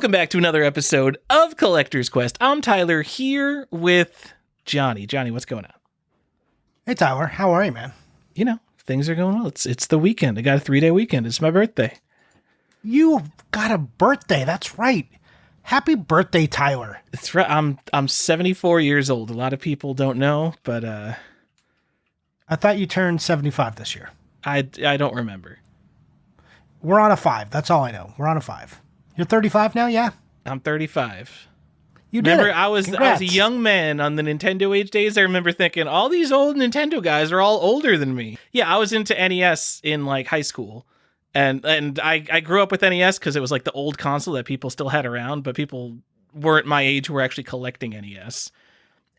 Welcome back to another episode of Collector's Quest. I'm Tyler here with Johnny. Johnny, what's going on? Hey, Tyler. How are you, man? You know, things are going well. It's the weekend. I got a 3-day weekend. It's my birthday. You got a birthday. That's right. Happy birthday, Tyler. It's right. I'm 74 years old. A lot of people don't know, but I thought you turned 75 this year. I don't remember. We're on a 5. That's all I know. We're on a 5. You're 35 now, yeah? I'm 35. You did remember, it. I was a young man on the Nintendo age days. I remember thinking, all these old Nintendo guys are all older than me. Yeah, I was into NES in like high school. And I grew up with NES because it was like the old console that people still had around, but people weren't my age who were actually collecting NES.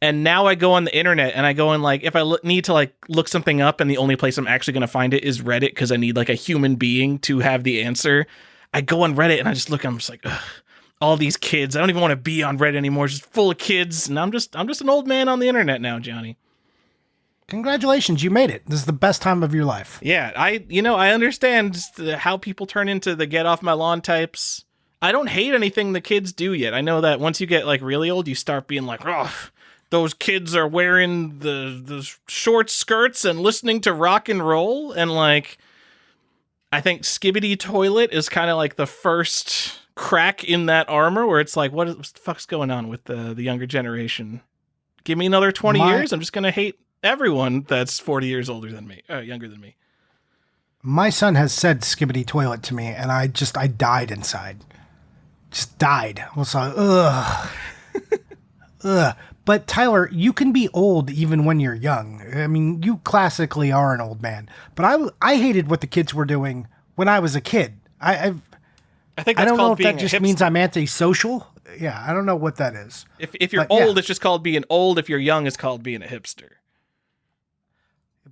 And now I go on the internet and I go in like, if I need to like look something up and the only place I'm actually going to find it is Reddit because I need like a human being to have the answer. I go on Reddit and I just look, I'm just like, ugh, all these kids. I don't even want to be on Reddit anymore. It's just full of kids. And I'm just an old man on the internet now, Johnny. Congratulations, you made it. This is the best time of your life. Yeah, I understand how people turn into the get off my lawn types. I don't hate anything the kids do yet. I know that once you get like really old, you start being like, oh, those kids are wearing the short skirts and listening to rock and roll. And like, I think Skibbity Toilet is kind of like the first crack in that armor where it's like, what the fuck's going on with the younger generation? Give me another 20 years. I'm just going to hate everyone that's 40 years younger than me. My son has said Skibbity Toilet to me, and I died inside. Just died. I was like, ugh. Ugh. But Tyler, you can be old even when you're young. I mean, you classically are an old man. But I hated what the kids were doing when I was a kid. I think that's I don't know if being that just means I'm antisocial. Yeah, I don't know what that is. If you're old, it's just called being old. If you're young, it's called being a hipster.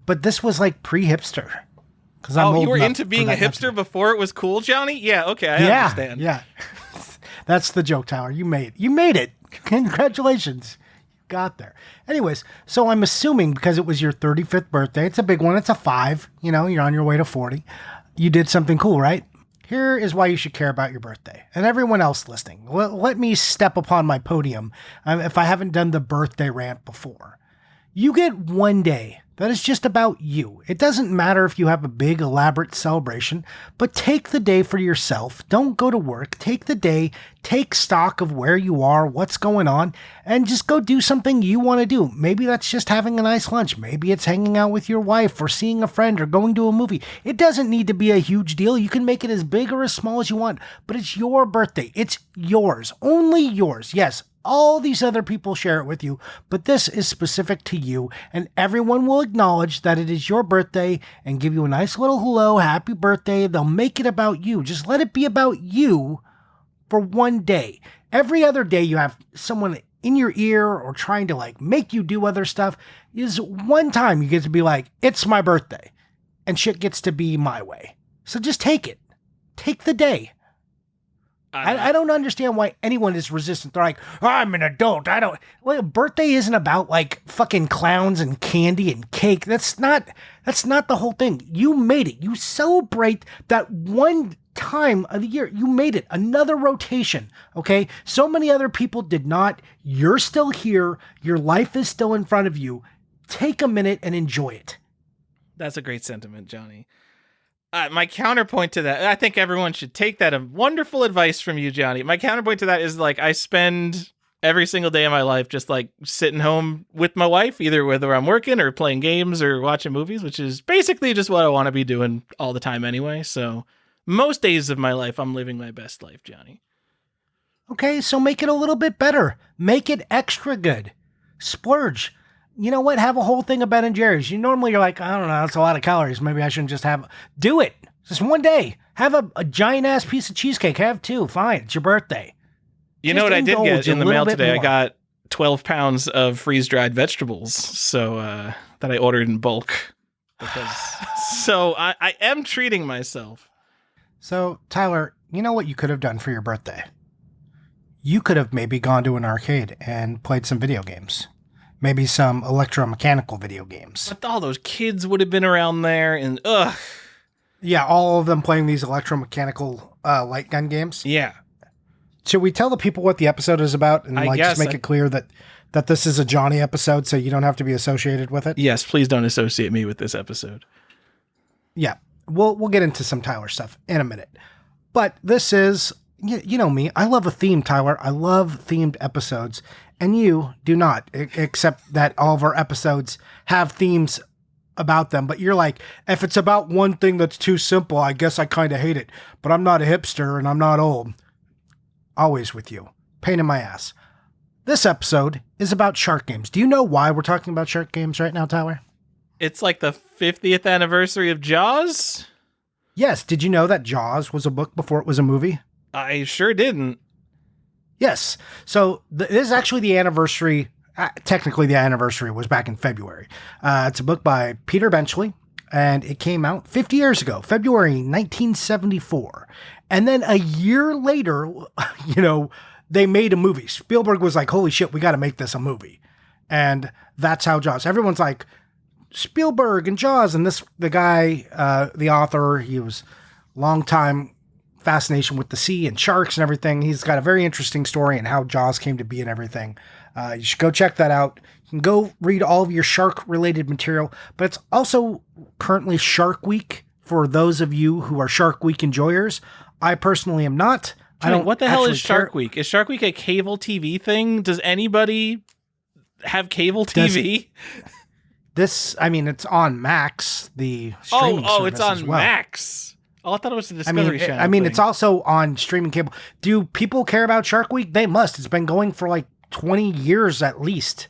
But this was like pre-hipster. Because I'm old you were enough into being a hipster before it was cool, Johnny? Yeah, okay, I understand. Yeah, that's the joke, Tyler. You made it. Congratulations. You got there. Anyways, so I'm assuming because it was your 35th birthday, it's a big one. It's a 5. You know, you're on your way to 40. You did something cool, right? Here is why you should care about your birthday. And everyone else listening, let me step upon my podium if I haven't done the birthday rant before. You get one day that is just about you. It doesn't matter if you have a big, elaborate celebration, but take the day for yourself. Don't go to work. Take the day, take stock of where you are, what's going on, and just go do something you want to do. Maybe that's just having a nice lunch. Maybe it's hanging out with your wife or seeing a friend or going to a movie. It doesn't need to be a huge deal. You can make it as big or as small as you want, but it's your birthday. It's yours. Only yours. Yes. All these other people share it with you, but this is specific to you, and everyone will acknowledge that it is your birthday and give you a nice little hello, happy birthday. They'll make it about you. Just let it be about you for one day. Every other day you have someone in your ear or trying to like make you do other stuff is one time you get to be like, it's my birthday, and shit gets to be my way. So just take it. Take the day. I don't understand why anyone is resistant. They're like, I'm an adult. A birthday isn't about like fucking clowns and candy and cake. That's not the whole thing. You made it. You celebrate that one time of the year. You made it. Another rotation. Okay. So many other people did not. You're still here. Your life is still in front of you. Take a minute and enjoy it. That's a great sentiment, Johnny. My counterpoint to that, I think everyone should take that wonderful advice from you, Johnny. My counterpoint to that is like I spend every single day of my life just like sitting home with my wife, either whether I'm working or playing games or watching movies, which is basically just what I want to be doing all the time anyway. So most days of my life, I'm living my best life, Johnny. Okay, so make it a little bit better. Make it extra good. Splurge. You know what? Have a whole thing of Ben & Jerry's. You're like, I don't know, that's a lot of calories. Maybe I shouldn't just have... Do it. Just one day. Have a giant-ass piece of cheesecake. Have 2. Fine. It's your birthday. You know what I did get in the mail today? I got 12 pounds of freeze-dried vegetables so that I ordered in bulk. So I am treating myself. So, Tyler, you know what you could have done for your birthday? You could have maybe gone to an arcade and played some video games. Maybe some electromechanical video games. But all those kids would have been around there, and ugh. Yeah, all of them playing these electromechanical light gun games. Yeah. Should we tell the people what the episode is about and I just guess make it clear that this is a Johnny episode so you don't have to be associated with it? Yes, please don't associate me with this episode. Yeah. We'll get into some Tyler stuff in a minute. But this is, you know me, I love a theme, Tyler. I love themed episodes. And you do not, except that all of our episodes have themes about them. But you're like, if it's about one thing that's too simple, I guess I kind of hate it. But I'm not a hipster and I'm not old. Always with you. Pain in my ass. This episode is about shark games. Do you know why we're talking about shark games right now, Tyler? It's like the 50th anniversary of Jaws? Yes. Did you know that Jaws was a book before it was a movie? I sure didn't. Yes. So this is actually the anniversary. Technically, the anniversary was back in February. It's a book by Peter Benchley, and it came out 50 years ago, February 1974. And then a year later, they made a movie. Spielberg was like, holy shit, we got to make this a movie. And that's how Jaws. Everyone's like, Spielberg and Jaws. And the guy, the author, he was long time fascination with the sea and sharks and everything. He's got a very interesting story and how Jaws came to be and everything. You should go check that out. You can go read all of your shark related material, but it's also currently Shark Week for those of you who are Shark Week enjoyers. I personally am not. I don't. What the hell is Shark Week? Is Shark Week a cable TV thing? Does anybody have cable TV? It's on Max, the streaming service it's on as well. Max. Oh, I thought it was the Discovery Channel. thing. It's also on streaming cable. Do people care about Shark Week? They must. It's been going for like 20 years at least.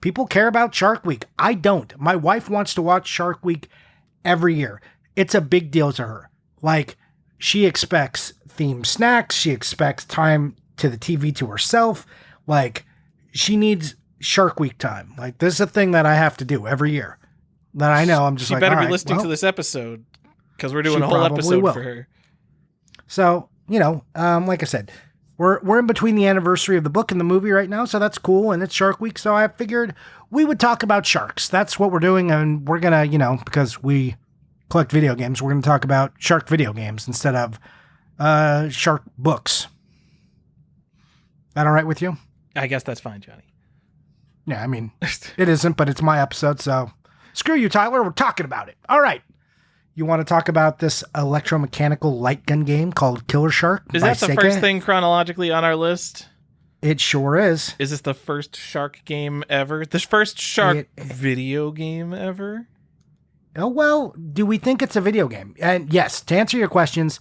People care about Shark Week. I don't. My wife wants to watch Shark Week every year. It's a big deal to her. Like, she expects themed snacks. She expects time to the TV to herself. Like, she needs Shark Week time. Like, this is a thing that I have to do every year. That I know. I'm just she like, better all be right, listening to this episode because we're doing a whole episode for her. So, like I said, we're in between the anniversary of the book and the movie right now, so that's cool, and it's Shark Week, so I figured we would talk about sharks. That's what we're doing, and we're gonna, because we collect video games, we're gonna talk about shark video games instead of shark books. That all right with you? I guess that's fine, Johnny. Yeah, it isn't, but it's my episode, so screw you, Tyler. We're talking about it. All right. You want to talk about this electromechanical light gun game called Killer Shark? Is that the Sega? first thing chronologically on our list? It sure is. Is this the first shark game ever? The first shark video game ever? Oh, well, do we think it's a video game? And yes, to answer your questions,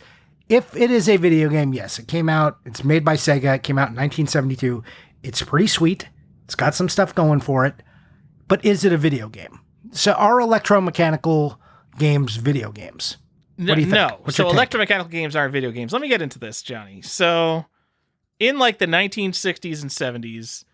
if it is a video game, yes. It came out, it's made by Sega. It came out in 1972. It's pretty sweet. It's got some stuff going for it. But is it a video game? So are electromechanical games video games? What do you think? No. What's So your take? electromechanical games aren't video games. Let me get into this, Johnny. So in like the 1960s and 70s,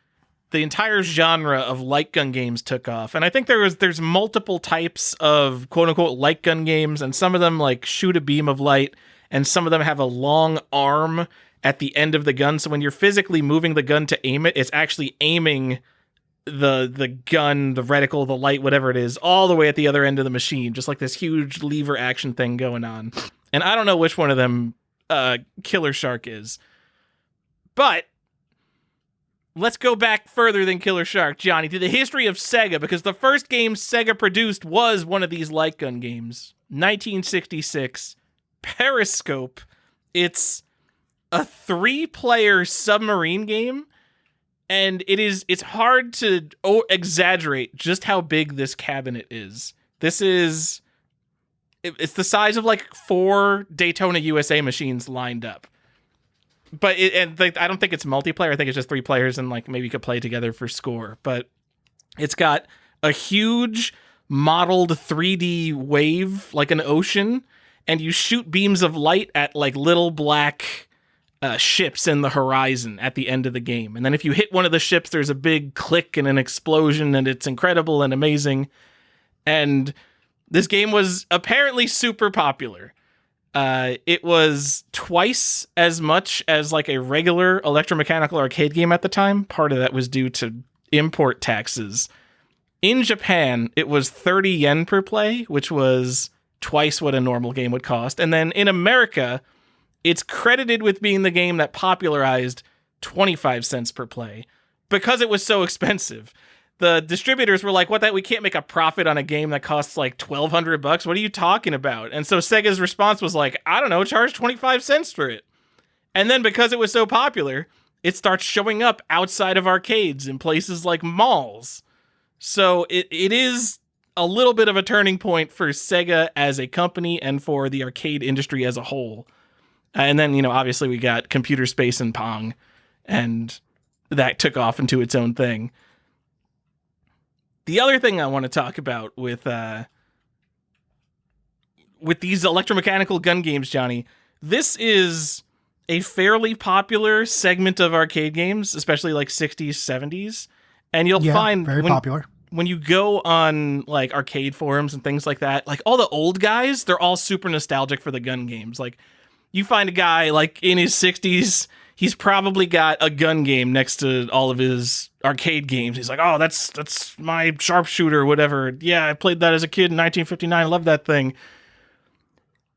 the entire genre of light gun games took off. And I think there's multiple types of quote unquote light gun games, and some of them like shoot a beam of light, and some of them have a long arm at the end of the gun. So when you're physically moving the gun to aim it, it's actually aiming the gun, the reticle, the light, whatever it is, all the way at the other end of the machine, just like this huge lever action thing going on. And I don't know which one of them Killer Shark is. But let's go back further than Killer Shark, Johnny, to the history of Sega, because the first game Sega produced was one of these light gun games. 1966, Periscope. It's a 3-player submarine game. And it's hard to exaggerate just how big this cabinet is. It's the size of like 4 Daytona USA machines lined up. But I don't think it's multiplayer. I think it's just 3 players, and like maybe you could play together for score. But it's got a huge modeled 3D wave, like an ocean, and you shoot beams of light at like little black ships in the horizon at the end of the game. And then if you hit one of the ships, there's a big click and an explosion, and it's incredible and amazing. And this game was apparently super popular. It was twice as much as like a regular electromechanical arcade game at the time. Part of that was due to import taxes. In Japan, it was 30 yen per play, which was twice what a normal game would cost. And then in America, it's credited with being the game that popularized 25 cents per play because it was so expensive. The distributors were like, we can't make a profit on a game that costs like $1,200. What are you talking about? And so Sega's response was like, I don't know, charge 25 cents for it. And then because it was so popular, it starts showing up outside of arcades in places like malls. So it is a little bit of a turning point for Sega as a company and for the arcade industry as a whole. And then, obviously we got Computer Space and Pong, and that took off into its own thing. The other thing I want to talk about with these electromechanical gun games, Johnny, this is a fairly popular segment of arcade games, especially like 60s, 70s. And you'll find very popular. When you go on like arcade forums and things like that, like all the old guys, they're all super nostalgic for the gun games. Like you find a guy like in his 60s, he's probably got a gun game next to all of his arcade games. He's like, oh, that's my sharpshooter or whatever. Yeah, I played that as a kid in 1959. I love that thing.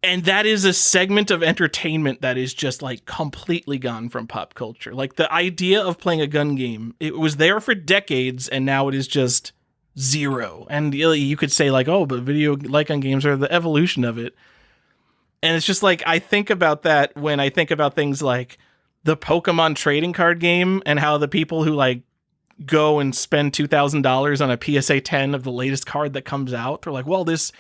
And that is a segment of entertainment that is just like completely gone from pop culture. Like the idea of playing a gun game, it was there for decades and now it is just zero. And you could say like, oh, but video like gun games are the evolution of it. And it's just like, I think about that when I think about things like the Pokemon trading card game and how the people who like go and spend $2,000 on a PSA 10 of the latest card that comes out, they're like, well, what's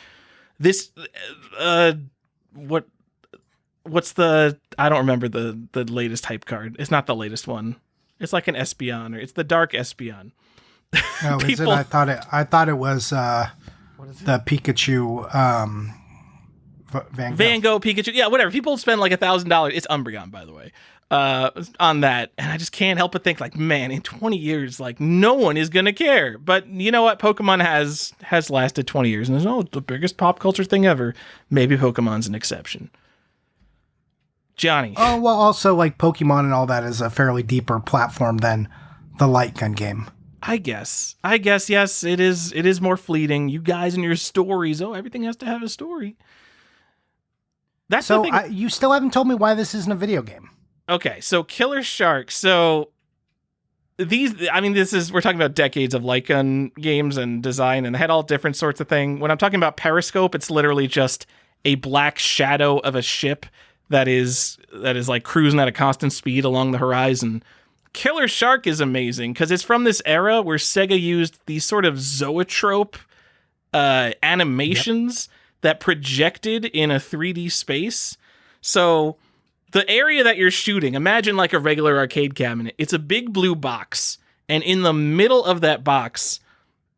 the, I don't remember the latest hype card. It's not the latest one. It's like an Espeon, or it's the Dark Espeon. No, is it? I thought it was the Pikachu, Van Gogh Pikachu. Yeah, whatever. People spend like $1,000. It's Umbreon, by the way, on that. And I just can't help but think like, man, in 20 years, like no one is going to care. But you know what? Pokemon has lasted 20 years and it's the biggest pop culture thing ever. Maybe Pokemon's an exception. Johnny. Oh, well, also like Pokemon and all that is a fairly deeper platform than the light gun game. I guess, yes, it is more fleeting. You guys and your stories. Oh, everything has to have a story. That's so. the thing. You still haven't told me why this isn't a video game. Okay, so Killer Shark. So we're talking about decades of light gun games and design, and they had all different sorts of thing. When I'm talking about Periscope, it's literally just a black shadow of a ship that is like cruising at a constant speed along the horizon. Killer Shark is amazing because it's from this era where Sega used these sort of zoetrope animations that projected in a 3D space. So the area that you're shooting, imagine like a regular arcade cabinet. It's a big blue box, and in the middle of that box,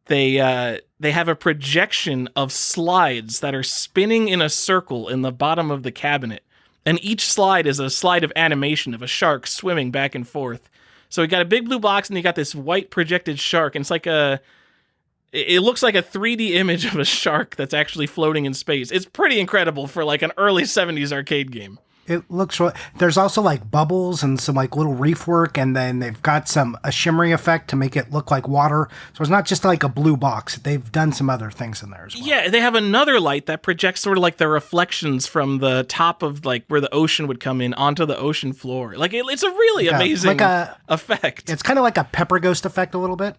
they have a projection of slides that are spinning in a circle in the bottom of the cabinet. And each slide is a slide of animation of a shark swimming back and forth. So you got a big blue box and you got this white projected shark. And it's like it looks like a 3D image of a shark that's actually floating in space. It's pretty incredible for like an early 70s arcade game. It looks, there's also like bubbles and some like little reef work, and then they've got a shimmery effect to make it look like water. So it's not just like a blue box. They've done some other things in there as well. Yeah, they have another light that projects sort of like the reflections from the top of like where the ocean would come in onto the ocean floor. Like it's a really amazing effect. It's kind of like a Pepper Ghost effect a little bit.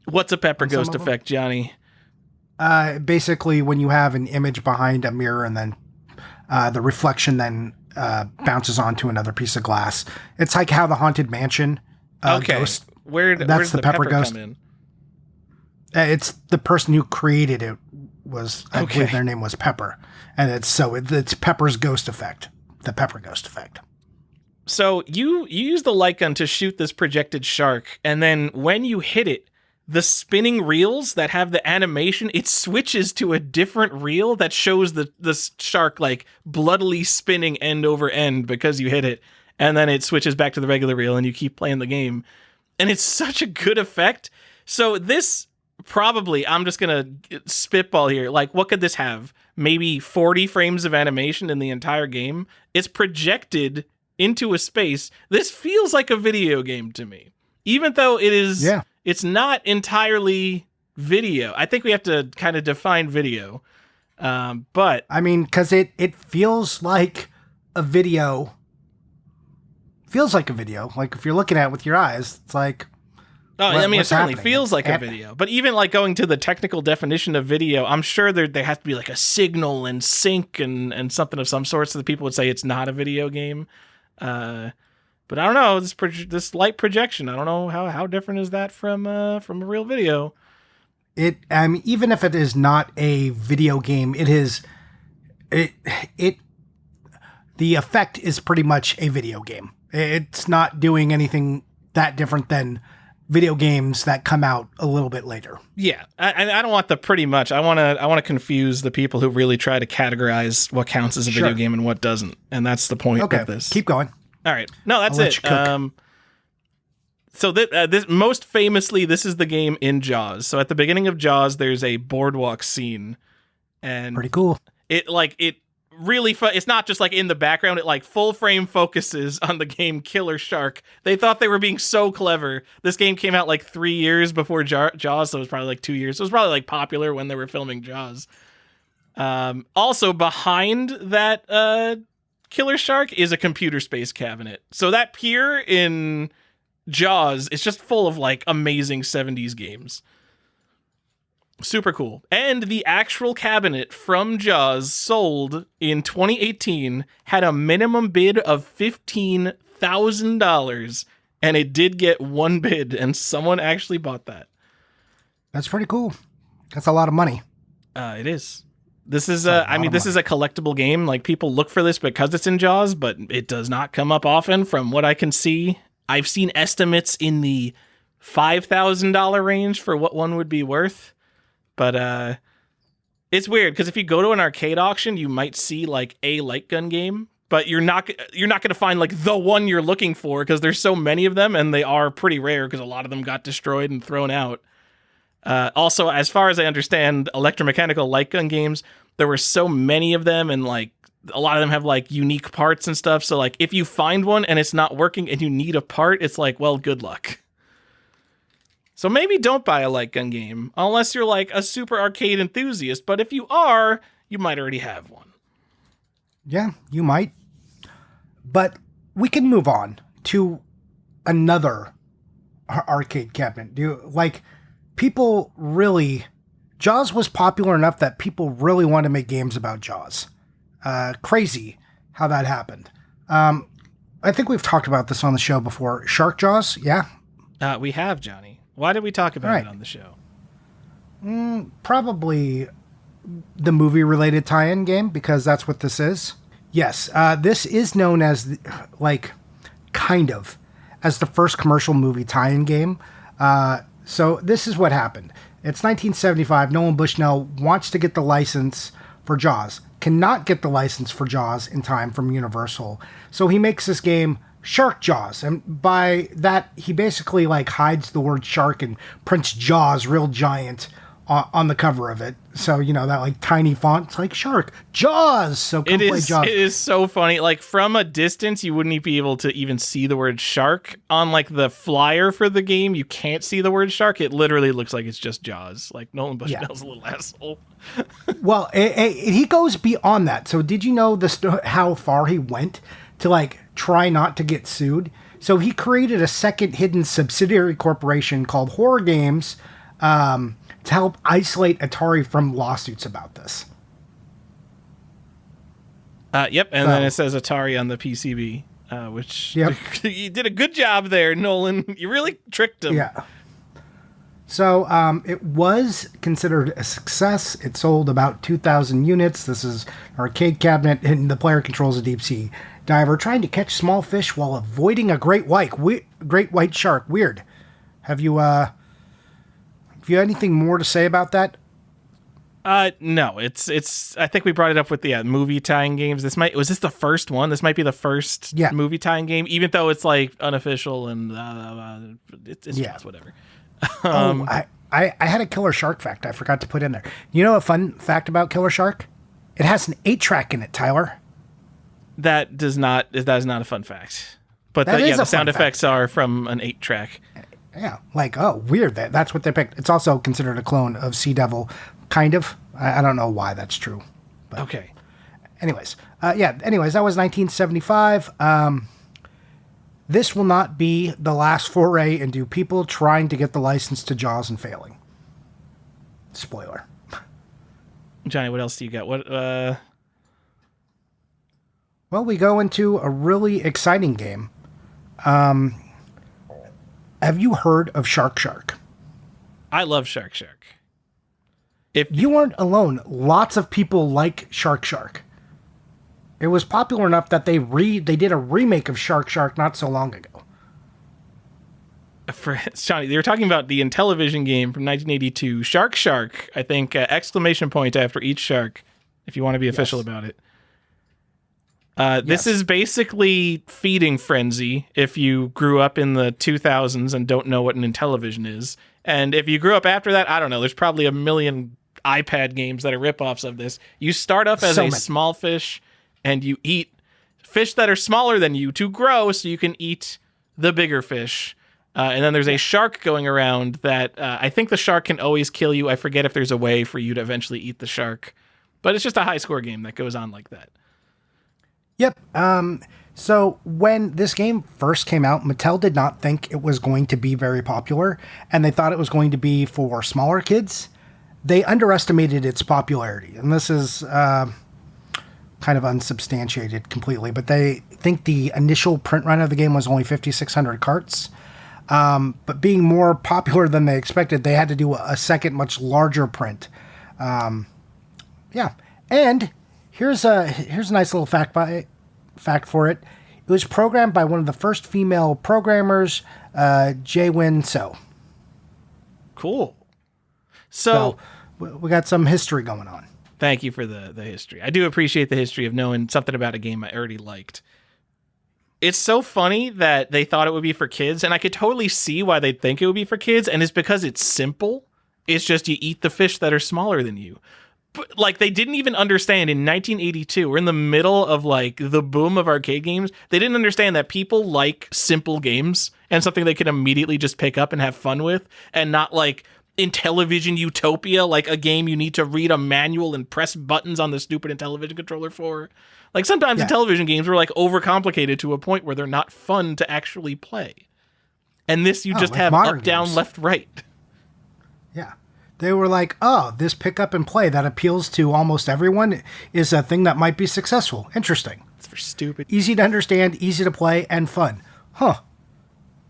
What's a Pepper Ghost effect, Johnny? Basically when you have an image behind a mirror and then the reflection then bounces onto another piece of glass. It's like how the Haunted Mansion ghost. Where's the Pepper Ghost come in? It's the person who created it I believe their name was Pepper. And it's Pepper's ghost effect. The Pepper Ghost effect. So you use the light gun to shoot this projected shark, and then when you hit it, the spinning reels that have the animation, it switches to a different reel that shows the shark like bloodily spinning end over end because you hit it. And then it switches back to the regular reel and you keep playing the game. And it's such a good effect. So this probably, I'm just going to spitball here. Like, what could this have? Maybe 40 frames of animation in the entire game. It's projected into a space. This feels like a video game to me. Even though it is... Yeah. It's not entirely video. I think we have to kind of define video. But I mean, because it feels like a video feels like a video. Like if you're looking at it with your eyes, it's like, Oh, I mean, it certainly happening? feels like a video. But even like going to the technical definition of video, I'm sure there has to be like a signal and sync and something of some sort so that people would say it's not a video game. But I don't know, this light projection, I don't know how different is that from a real video. Even if it is not a video game, the effect is pretty much a video game. It's not doing anything that different than video games that come out a little bit later. Yeah, I don't want the pretty much. I want to confuse the people who really try to categorize what counts as a video game and what doesn't, and that's the point of this. Keep going. All right, no, that's it. So this most famously, this is the game in Jaws. So at the beginning of Jaws, there's a boardwalk scene, and pretty cool. It really it's not just like in the background, it like full frame focuses on the game Killer Shark. They thought they were being so clever. This game came out like 3 years before Jaws, so it was probably like 2 years. So it was probably like popular when they were filming Jaws. Also behind that Killer Shark is a computer space cabinet. So that pier in Jaws is just full of like amazing 70s games. Super cool. And the actual cabinet from Jaws sold in 2018 had a minimum bid of $15,000, and it did get one bid, and someone actually bought that. That's pretty cool. That's a lot of money. It is. This is this is a collectible game. Like, people look for this because it's in Jaws, but it does not come up often from what I can see. I've seen estimates in the $5,000 range for what one would be worth. But it's weird because if you go to an arcade auction, you might see like a light gun game, but you're not going to find like the one you're looking for because there's so many of them, and they are pretty rare because a lot of them got destroyed and thrown out. Also, as far as I understand, electromechanical light gun games, there were so many of them, and like a lot of them have like unique parts and stuff. So like if you find one and it's not working and you need a part, it's like, well, good luck. So maybe don't buy a light gun game unless you're like a super arcade enthusiast. But if you are, you might already have one. Yeah, you might. But we can move on to another arcade cabinet. Jaws was popular enough that people really wanted to make games about Jaws. Crazy how that happened. I think we've talked about this on the show before. Shark Jaws, yeah? We have, Johnny. Why did we talk about it on the show? Probably the movie-related tie-in game, because that's what this is. Yes, this is known as, kind of, as the first commercial movie tie-in game. So this is what happened. It's 1975. Nolan Bushnell wants to get the license for Jaws. Cannot get the license for Jaws in time from Universal. So he makes this game Shark Jaws, and by that he basically hides the word shark and prints Jaws real giant on the cover of it. So that tiny font, it's like Shark Jaws. So come play Jaws. It is so funny. Like, from a distance, you wouldn't be able to even see the word shark on the flyer for the game. You can't see the word shark. It literally looks like it's just Jaws. Like, Nolan Bushnell's a little asshole. Well, he goes beyond that. So did you know how far he went to try not to get sued? So he created a second hidden subsidiary corporation called Horror Games to help isolate Atari from lawsuits about this. Yep, and then it says Atari on the PCB, which you did a good job there, Nolan. You really tricked him. Yeah. So it was considered a success. It sold about 2,000 units. This is an arcade cabinet, and the player controls a deep-sea diver trying to catch small fish while avoiding a great white shark. Weird. Have you anything more to say about that? No. It's. I think we brought it up with the movie tying games. Was this the first one? This might be the first movie tying game, even though it's unofficial and it's just whatever. I had a Killer Shark fact I forgot to put in there. You know a fun fact about Killer Shark? It has an 8-track in it, Tyler. That is not a fun fact. But the sound effects are from an 8-track. Yeah, weird. That's what they picked. It's also considered a clone of Sea Devil, kind of. I don't know why that's true. But. Okay. Anyways, that was 1975. This will not be the last foray into people trying to get the license to Jaws and failing. Spoiler. Johnny, what else do you got? Well, we go into a really exciting game. Have you heard of Shark Shark? I love Shark Shark. If you aren't alone, lots of people like Shark Shark. It was popular enough that they did a remake of Shark Shark not so long ago. Johnny, they were talking about the Intellivision game from 1982, Shark Shark. I think exclamation point after each shark, if you want to be official about it. This is basically Feeding Frenzy if you grew up in the 2000s and don't know what an Intellivision is. And if you grew up after that, I don't know, there's probably a million iPad games that are ripoffs of this. You start off as small fish, and you eat fish that are smaller than you to grow so you can eat the bigger fish. And then there's a shark going around that I think the shark can always kill you. I forget if there's a way for you to eventually eat the shark. But it's just a high-score game that goes on like that. Yep. So when this game first came out, Mattel did not think it was going to be very popular, and they thought it was going to be for smaller kids. They underestimated its popularity, and this is kind of unsubstantiated completely, but they think the initial print run of the game was only 5,600 carts. But being more popular than they expected, they had to do a second, much larger print. And here's a nice little fact for it. It was programmed by one of the first female programmers, Jae-Win So. Cool. So we got some history going on. Thank you for the history. I do appreciate the history of knowing something about a game I already liked. It's so funny that they thought it would be for kids, and I could totally see why they'd think it would be for kids, and it's because it's simple. It's just you eat the fish that are smaller than you. But, like, they didn't even understand in 1982, we're in the middle of, like, the boom of arcade games. They didn't understand that people like simple games and something they can immediately just pick up and have fun with, and not, like, Intellivision Utopia, like a game you need to read a manual and press buttons on the stupid Intellivision controller for. Like, sometimes Intellivision games were, like, overcomplicated to a point where they're not fun to actually play. And this, you just have up, down, left, right. Yeah. They were like, oh, this pick up and play that appeals to almost everyone is a thing that might be successful. Interesting. It's for stupid. Easy to understand, easy to play, and fun. Huh.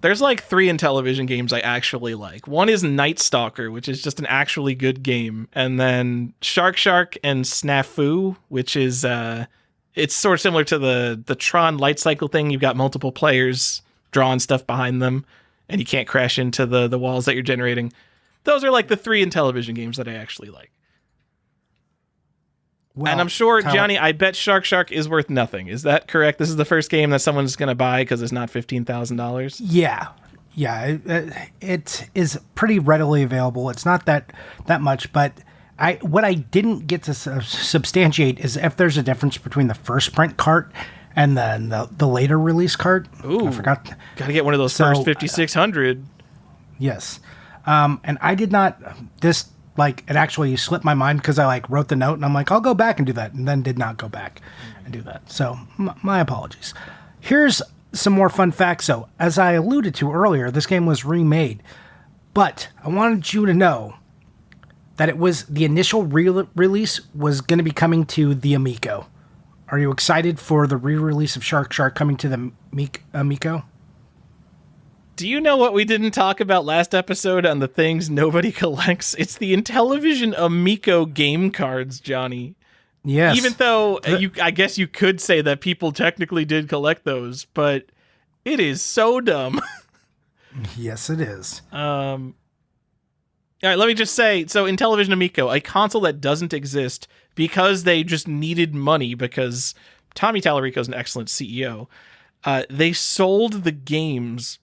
There's like 3 Intellivision games I actually like. One is Night Stalker, which is just an actually good game. And then Shark Shark and Snafu, which is, it's sort of similar to the Tron light cycle thing. You've got multiple players drawing stuff behind them, and you can't crash into the walls that you're generating. Those are like the 3 Intellivision games that I actually like. Well, and I'm sure, Johnny, I bet Shark Shark is worth nothing. Is that correct? This is the first game that someone's going to buy because it's not $15,000? Yeah. Yeah, it is pretty readily available. It's not that much, but what I didn't get to substantiate is if there's a difference between the first print cart and then the later release cart. Ooh, I forgot. Got to get one of those first 5,600. Yes. And I did not, it actually slipped my mind because I wrote the note and I'm like, I'll go back and do that, and then did not go back and do that. So my apologies. Here's some more fun facts. So as I alluded to earlier, this game was remade, but I wanted you to know that it was the initial release was going to be coming to the Amico. Are you excited for the re-release of Shark Shark coming to the Amico? Do you know what we didn't talk about last episode on the things nobody collects? It's the Intellivision Amico game cards, Johnny. Yes. Even though I guess you could say that people technically did collect those, but it is so dumb. Yes, it is. All right, let me just say, so Intellivision Amico, a console that doesn't exist because they just needed money because Tommy Tallarico is an excellent CEO. They sold the games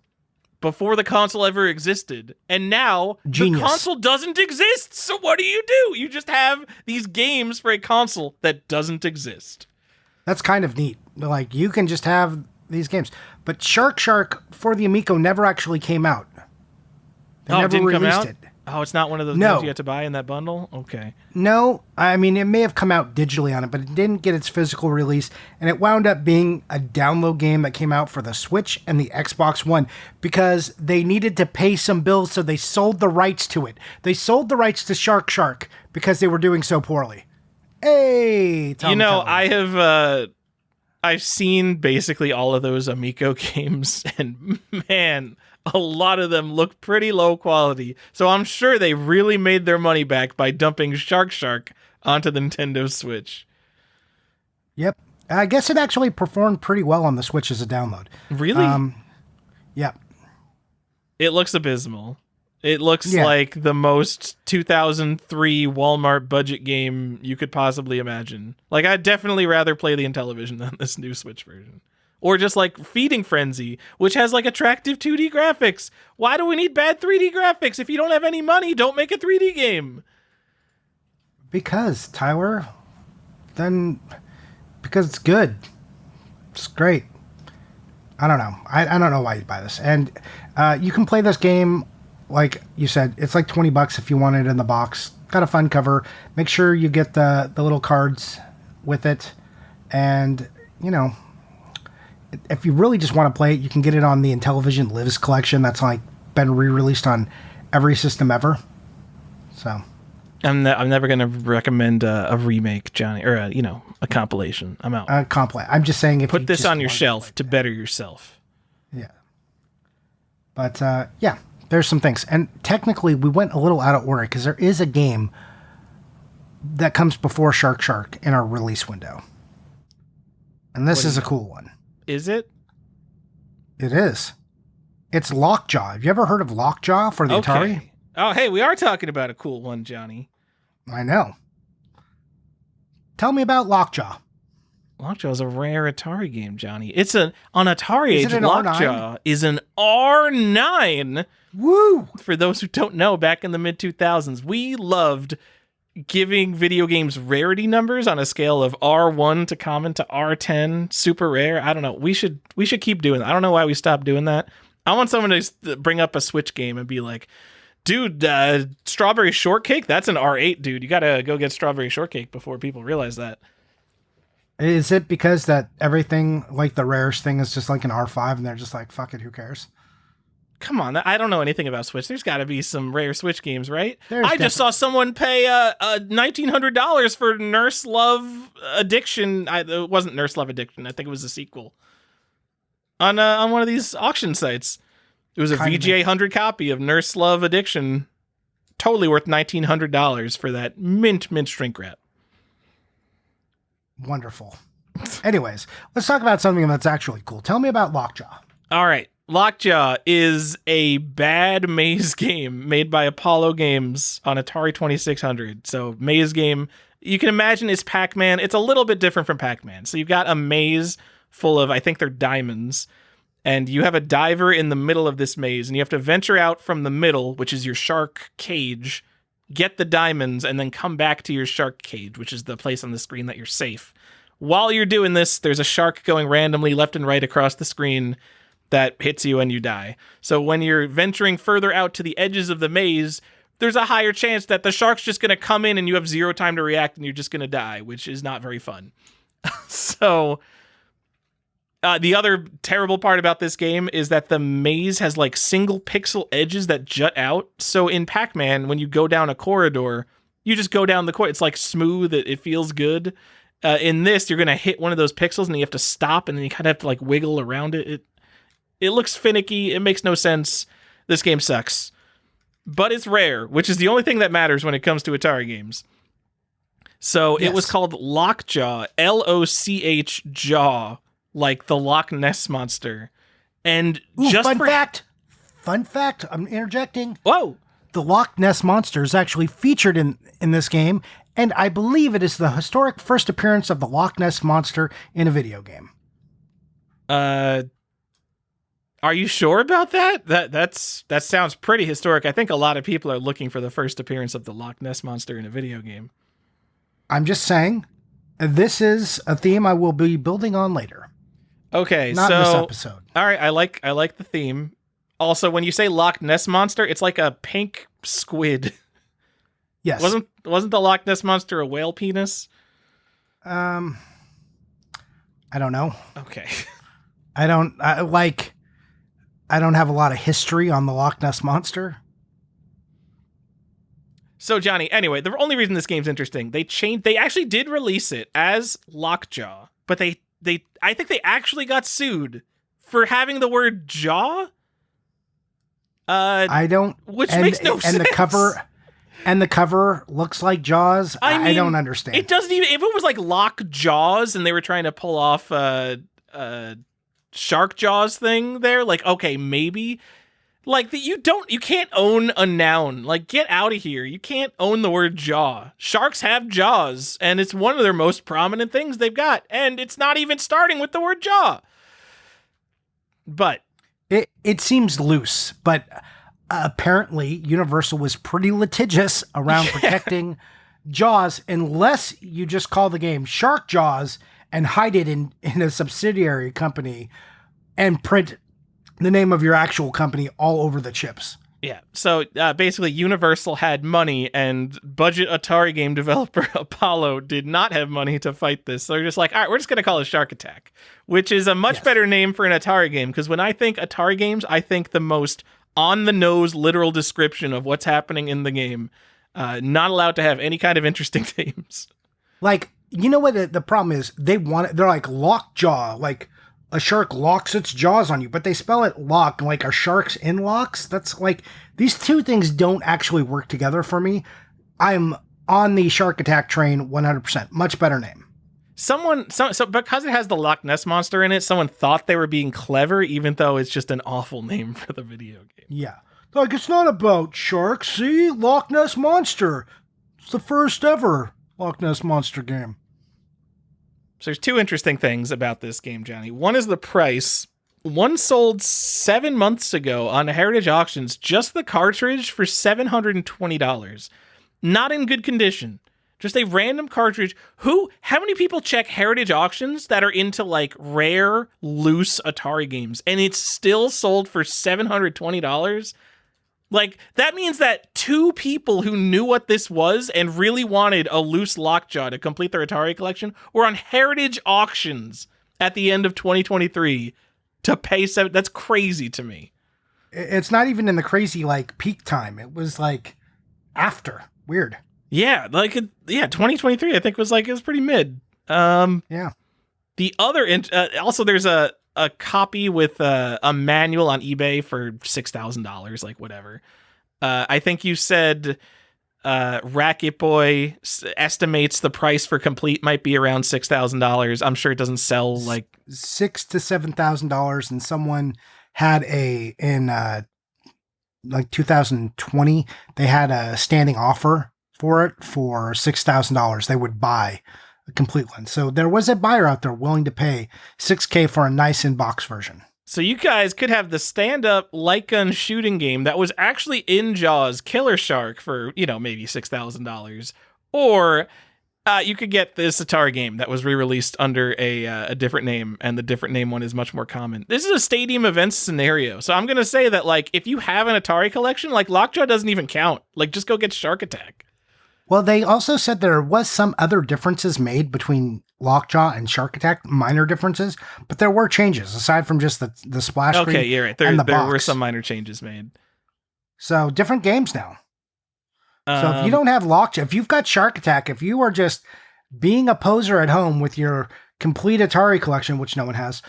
before the console ever existed. And now Genius. The console doesn't exist. So what do? You just have these games for a console that doesn't exist. That's kind of neat. You can just have these games. But Shark Shark for the Amico never actually came out. They never didn't released come out? it. Oh, it's not one of those No. games you have to buy in that bundle? Okay. No, I mean, it may have come out digitally on it, but it didn't get its physical release, and it wound up being a download game that came out for the Switch and the Xbox One because they needed to pay some bills, so they sold the rights to it. They sold the rights to Shark because they were doing so poorly. Hey, Tom You know, Keller. I've seen basically all of those Amico games, and man, a lot of them look pretty low quality. So I'm sure they really made their money back by dumping Shark onto the Nintendo Switch. Yep. I guess it actually performed pretty well on the Switch as a download. Really? Yeah. It looks abysmal. It looks like the most 2003 Walmart budget game you could possibly imagine. Like, I'd definitely rather play the Intellivision than this new Switch version. Or just like Feeding Frenzy, which has like attractive 2D graphics. Why do we need bad 3D graphics? If you don't have any money, don't make a 3D game. Because, Tyler, because it's good. It's great. I don't know. I don't know why you'd buy this. And you can play this game, like you said, it's like $20 if you want it in the box. Got a fun cover. Make sure you get the little cards with it. And, you know, if you really just want to play it, you can get it on the Intellivision Lives collection. That's like been re-released on every system ever. So I'm never going to recommend a remake, Johnny, or a compilation. I'm out. I'm just saying, if put you this just on your want shelf to better yourself. Yeah. But yeah, there's some things. And technically, we went a little out of order because there is a game that comes before Shark in our release window. And this is a cool one. Is it? It is. It's Lockjaw. Have you ever heard of Lockjaw for the Atari? Oh, hey, we are talking about a cool one, Johnny. I know. Tell me about Lockjaw. Lockjaw is a rare Atari game, Johnny. It's on Atari Age. An Lockjaw is an R9. Woo! For those who don't know, back in the mid 2000s, we loved giving video games rarity numbers on a scale of R1 to common to R10, super rare. I don't know. We should keep doing that. I don't know why we stopped doing that. I want someone to bring up a Switch game and be like, dude, Strawberry Shortcake, that's an R8, dude. You gotta go get Strawberry Shortcake before people realize that. Is it because that everything, like the rarest thing, is just like an R5 and they're just like, fuck it, who cares? Come on, I don't know anything about Switch. There's got to be some rare Switch games, right? I just saw someone pay $1,900 for Nurse Love Addiction. It wasn't Nurse Love Addiction. I think it was a sequel. On one of these auction sites. It was a VGA 100 copy of Nurse Love Addiction. Totally worth $1,900 for that mint shrink wrap. Wonderful. Anyways, let's talk about something that's actually cool. Tell me about Lockjaw. All right. Lockjaw is a bad maze game made by Apollo Games on Atari 2600. So maze game, you can imagine it's Pac-Man. It's a little bit different from Pac-Man. So you've got a maze full of, I think they're diamonds, and you have a diver in the middle of this maze, and you have to venture out from the middle, which is your shark cage, get the diamonds, and then come back to your shark cage, which is the place on the screen that you're safe. While you're doing this, there's a shark going randomly left and right across the screen that hits you and you die. So when you're venturing further out to the edges of the maze, there's a higher chance that the shark's just going to come in and you have zero time to react and you're just going to die, which is not very fun. So the other terrible part about this game is that the maze has like single pixel edges that jut out. So in Pac-Man, when you go down a corridor, you just go down the corridor. It's like smooth. It feels good. In this, you're going to hit one of those pixels and you have to stop and then you kind of have to like wiggle around it. It looks finicky. It makes no sense. This game sucks. But it's rare, which is the only thing that matters when it comes to Atari games. So It was called Lockjaw, Loch Jaw, like the Loch Ness Monster. And Fun fact, I'm interjecting. Whoa! The Loch Ness Monster is actually featured in this game, and I believe it is the historic first appearance of the Loch Ness Monster in a video game. Are you sure about that? That sounds pretty historic. I think a lot of people are looking for the first appearance of the Loch Ness Monster in a video game. I'm just saying, this is a theme I will be building on later. Okay, Not in this episode. All right, I like the theme. Also, when you say Loch Ness Monster, it's like a pink squid. Yes. Wasn't the Loch Ness Monster a whale penis? I don't know. Okay. I don't have a lot of history on the Loch Ness Monster. So Johnny, anyway, the only reason this game's interesting, they actually did release it as Lockjaw, but I think they actually got sued for having the word jaw. Which makes no sense. And the cover looks like Jaws. I don't understand. It doesn't even, if it was like Lock Jaws and they were trying to pull off Shark Jaws thing there, like, okay, maybe. Like, you can't own a noun. Like, get out of here. You can't own the word jaw. Sharks have jaws, and it's one of their most prominent things they've got, and it's not even starting with the word jaw. But it seems loose, but apparently Universal was pretty litigious around protecting Jaws, unless you just call the game Shark Jaws and hide it in a subsidiary company and print the name of your actual company all over the chips. Yeah. So basically, Universal had money, and budget Atari game developer Apollo did not have money to fight this. So they're just like, all right, we're just going to call it Shark Attack, which is a much better name for an Atari game. Because when I think Atari games, I think the most on-the-nose literal description of what's happening in the game. Not allowed to have any kind of interesting names. Like, you know what the problem is? They're like Lockjaw, like a shark locks its jaws on you, but they spell it lock, like a shark's in locks. That's like, these two things don't actually work together for me. I'm on the Shark Attack train 100%. Much better name. So because it has the Loch Ness Monster in it, someone thought they were being clever, even though it's just an awful name for the video game. Yeah. Like, it's not about sharks, see? Loch Ness Monster. It's the first ever Loch Ness Monster game. So there's two interesting things about this game, Johnny. One is the price. One sold 7 months ago on Heritage Auctions, just the cartridge for $720. Not in good condition. Just a random cartridge. How many people check Heritage Auctions that are into like rare, loose Atari games? And it's still sold for $720? Like, that means that two people who knew what this was and really wanted a loose Lockjaw to complete their Atari collection were on Heritage Auctions at the end of 2023 to pay $7. That's crazy to me. It's not even in the crazy, like, peak time. It was, like, after. Weird. Yeah, 2023, I think, was pretty mid. Yeah. The other, also, there's a copy with a manual on eBay for $6,000, like whatever. I think you said Racket Boy estimates the price for complete might be around $6,000. I'm sure it doesn't sell like $6,000 to $7,000, and someone had in like 2020 they had a standing offer for it for $6,000. They would buy a complete one. So there was a buyer out there willing to pay $6,000 for a nice in-box version. So you guys could have the stand-up light gun shooting game that was actually in Jaws, Killer Shark, for, maybe $6,000. Or you could get this Atari game that was re-released under a different name, and the different name one is much more common. This is a stadium events scenario. So I'm going to say that, like, if you have an Atari collection, like, Lockjaw doesn't even count. Like, just go get Shark Attack. Well, they also said there was some other differences made between Lockjaw and Shark Attack, minor differences, but there were changes aside from just the splash screen. Okay, you're right. There were some minor changes made. So different games now. So if you don't have Lockjaw, if you've got Shark Attack, if you are just being a poser at home with your complete Atari collection, which no one has,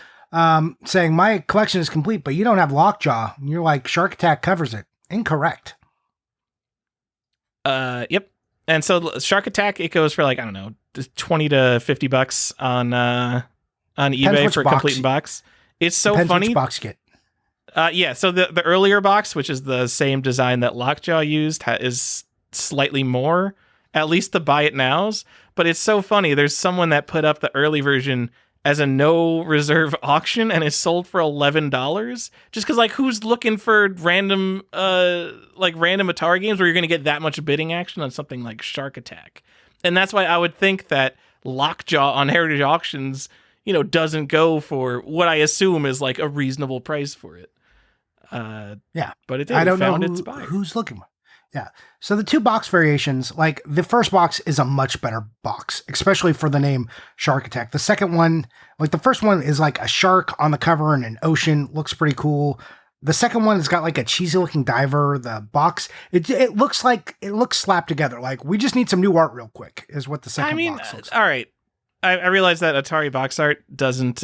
saying my collection is complete, but you don't have Lockjaw, and you're like, Shark Attack covers it. Incorrect. Yep. And so Shark Attack, it goes for like, I don't know, $20 to $50 on eBay for a complete box. It's so Depends funny. Which box you get. Yeah, so the earlier box, which is the same design that Lockjaw used, is slightly more, at least the buy it nows. But it's so funny. There's someone that put up the early version as a no reserve auction and is sold for $11. Just because, like, who's looking for random Atari games where you're going to get that much bidding action on something like Shark Attack? And that's why I would think that Lockjaw on Heritage Auctions, doesn't go for what I assume is like a reasonable price for it. Yeah. But it did. I don't know found its buyer. who's looking. Yeah. So the 2 box variations, like the first box is a much better box, especially for the name Shark Attack. The second one, like the first one is like a shark on the cover in an ocean, looks pretty cool. The second one has got like a cheesy looking diver. The box, it looks slapped together. Like we just need some new art real quick is what the second box looks like. All right. I realize that Atari box art doesn't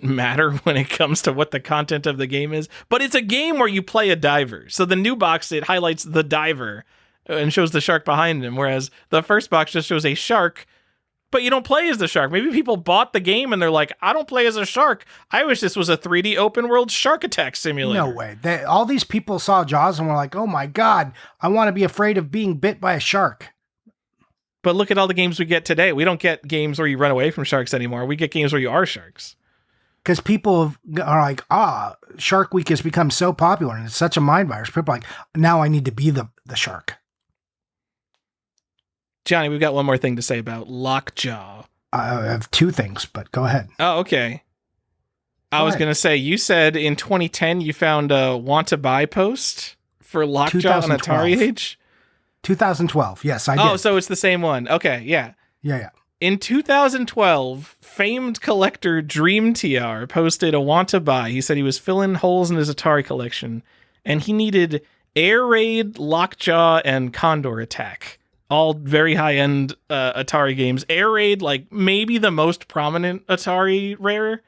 matter when it comes to what the content of the game is, but it's a game where you play a diver. So the new box, it highlights the diver and shows the shark behind him, whereas the first box just shows a shark, but you don't play as the shark. Maybe people bought the game and they're like, I don't play as a shark. I wish this was a 3D open world shark attack simulator. No way. All these people saw Jaws and were like, oh my God, I want to be afraid of being bit by a shark. But look at all the games we get today. We don't get games where you run away from sharks anymore. We get games where you are sharks. Because people are like, Shark Week has become so popular and it's such a mind virus. People are like, now I need to be the shark. Johnny, we've got one more thing to say about Lockjaw. I have 2 things, but go ahead. Oh, okay. I was going to say, you said in 2010 you found a want to buy post for Lockjaw on Atari Age? 2012. Yes, I did. Oh, so it's the same one. Okay, yeah. Yeah. In 2012, famed collector Dream TR posted a want to buy. He said he was filling holes in his Atari collection, and he needed Air Raid, Lockjaw, and Condor Attack. All very high-end Atari games. Air Raid, like maybe the most prominent Atari rare.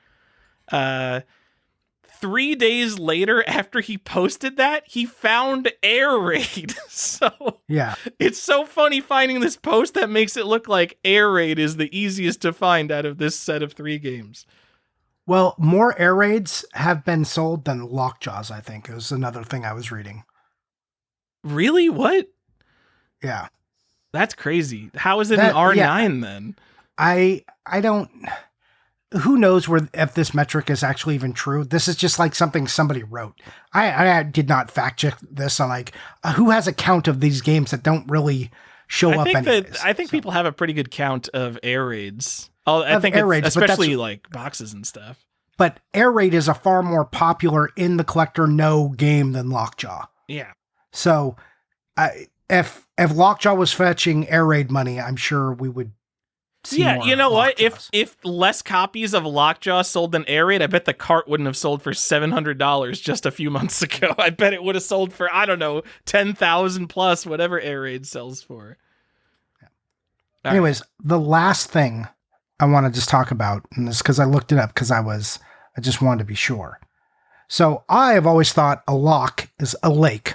3 days later, after he posted that, he found Air Raid. So yeah, it's so funny finding this post that makes it look like Air Raid is the easiest to find out of this set of 3 games. Well, more Air Raids have been sold than Lockjaws, I think. It was another thing I was reading. Really? What? Yeah. That's crazy. How is it an R9 then? I don't... Who knows if this metric is actually even true? This is just like something somebody wrote. I did not fact check this on like who has a count of these games that don't really show up. I think people have a pretty good count of Air Raids. I think Air Raids, especially like boxes and stuff. But Air Raid is a far more popular in the collector no game than Lockjaw. Yeah. So if Lockjaw was fetching Air Raid money, I'm sure we would. Yeah, you know what? If less copies of Lockjaw sold than Air Raid, I bet the cart wouldn't have sold for $700 just a few months ago. I bet it would have sold for, I don't know, 10,000 plus, whatever Air Raid sells for. Yeah. Anyways, the last thing I want to just talk about, and this because I looked it up because I just wanted to be sure. So I have always thought a loch is a lake.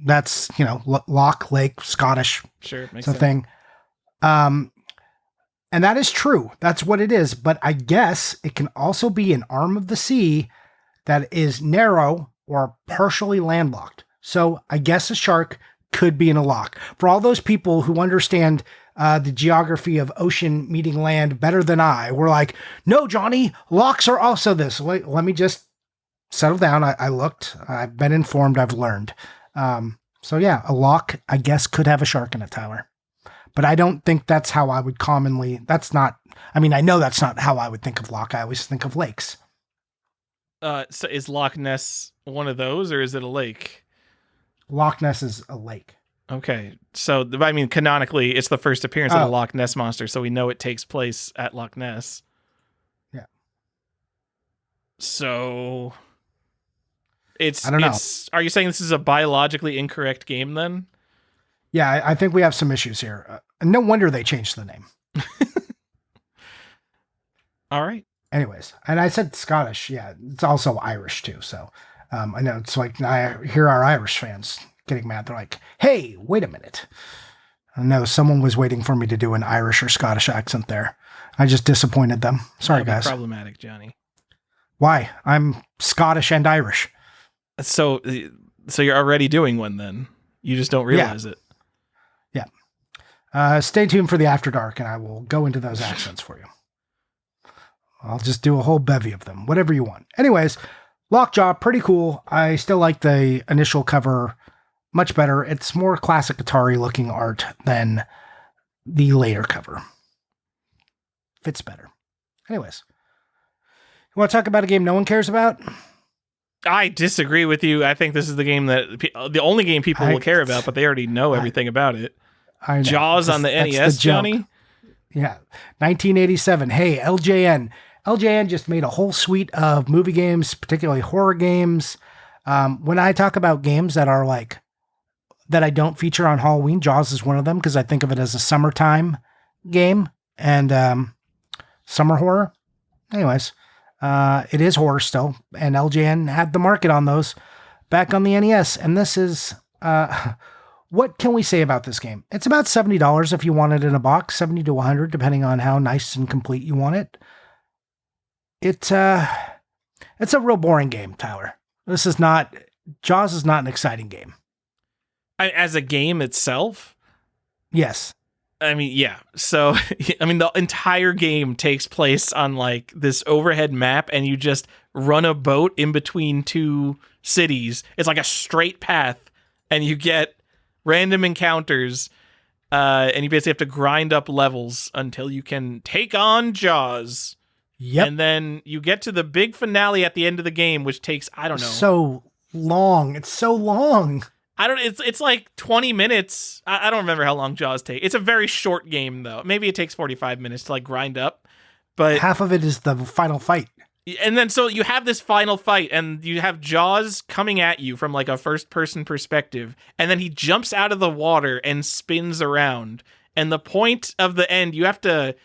That's, loch, lake, Scottish. Sure, makes sense. Thing. And that is true. That's what it is. But I guess it can also be an arm of the sea that is narrow or partially landlocked. So I guess a shark could be in a loch. For all those people who understand the geography of ocean meeting land better than I, we're like, no, Johnny, lochs are also this. Let me just settle down. I looked. I've been informed. I've learned. So yeah, a loch, I guess, could have a shark in it, Tyler. But I don't think that's how I would I know that's not how I would think of loch. I always think of lakes. So is Loch Ness one of those, or is it a lake? Loch Ness is a lake. Okay. So, canonically, it's the first appearance of the Loch Ness monster, so we know it takes place at Loch Ness. Yeah. So, I don't know. Are you saying this is a biologically incorrect game, then? Yeah, I think we have some issues here. No wonder they changed the name. All right. Anyways, and I said Scottish. Yeah, it's also Irish too. So I know it's like I hear our Irish fans getting mad. They're like, hey, wait a minute. I know someone was waiting for me to do an Irish or Scottish accent there. I just disappointed them. Sorry, guys. Problematic, Johnny. Why? I'm Scottish and Irish. So you're already doing one then. You just don't realize it. Yeah. Stay tuned for the After Dark, and I will go into those accents for you. I'll just do a whole bevy of them, whatever you want. Anyways, Lockjaw, pretty cool. I still like the initial cover much better. It's more classic Atari looking art than the later cover. Fits better. Anyways, you want to talk about a game no one cares about? I disagree with you. I think this is the game the only game people will care about, but they already know everything about it. I know. Jaws on the NES, Johnny? Yeah. 1987. Hey, LJN. LJN just made a whole suite of movie games, particularly horror games. When I talk about games that are like, that I don't feature on Halloween, Jaws is one of them because I think of it as a summertime game and summer horror. Anyways, it is horror still, and LJN had the market on those back on the NES. And this is, what can we say about this game? It's about $70 if you want it in a box, 70 to 100, depending on how nice and complete you want it. It's a real boring game, Tyler. Jaws is not an exciting game. As a game itself? Yes. I mean, yeah. So, I mean, the entire game takes place on like this overhead map, and you just run a boat in between two cities. It's like a straight path, and you get random encounters, and you basically have to grind up levels until you can take on Jaws. Yep. And then you get to the big finale at the end of the game, which takes, I don't know. So long. It's so long. It's like 20 minutes. I don't remember how long Jaws take. It's a very short game though. Maybe it takes 45 minutes to like grind up, but half of it is the final fight. And then so you have this final fight and you have Jaws coming at you from like a first person perspective. And then he jumps out of the water and spins around. And the point of the end, you have to,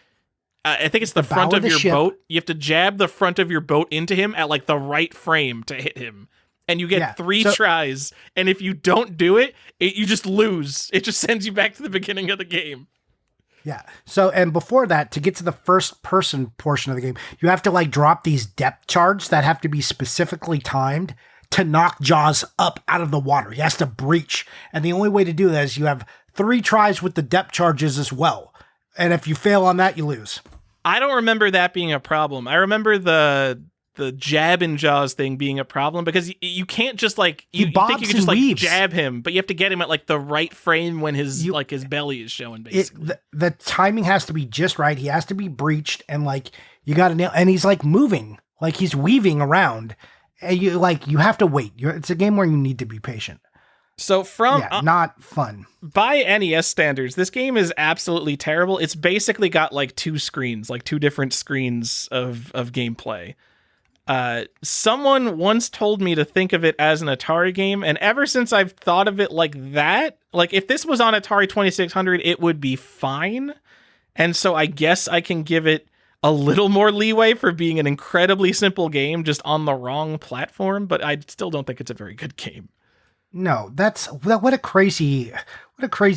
I think it's the front of your boat. You have to jab the front of your boat into him at like the right frame to hit him. And you get 3 tries, and if you don't do it, you just lose. It just sends you back to the beginning of the game. Yeah. So, and before that, to get to the first person portion of the game, you have to like drop these depth charges that have to be specifically timed to knock Jaws up out of the water. He has to breach. And the only way to do that is you have 3 tries with the depth charges as well. And if you fail on that, you lose. I don't remember that being a problem. I remember the jab in Jaws thing being a problem because you can't just like you think you can just like jab him, but you have to get him at like the right frame when his belly is showing. Basically, the timing has to be just right. He has to be breached, and like you got to nail. And he's like moving, like he's weaving around, and you have to wait. It's a game where you need to be patient. So not fun. By NES standards, this game is absolutely terrible. It's basically got like 2 screens, like 2 different screens of gameplay. Someone once told me to think of it as an Atari game, and ever since I've thought of it like that, like if this was on Atari 2600, it would be fine. And so I guess I can give it a little more leeway for being an incredibly simple game just on the wrong platform, but I still don't think it's a very good game. No, what a crazy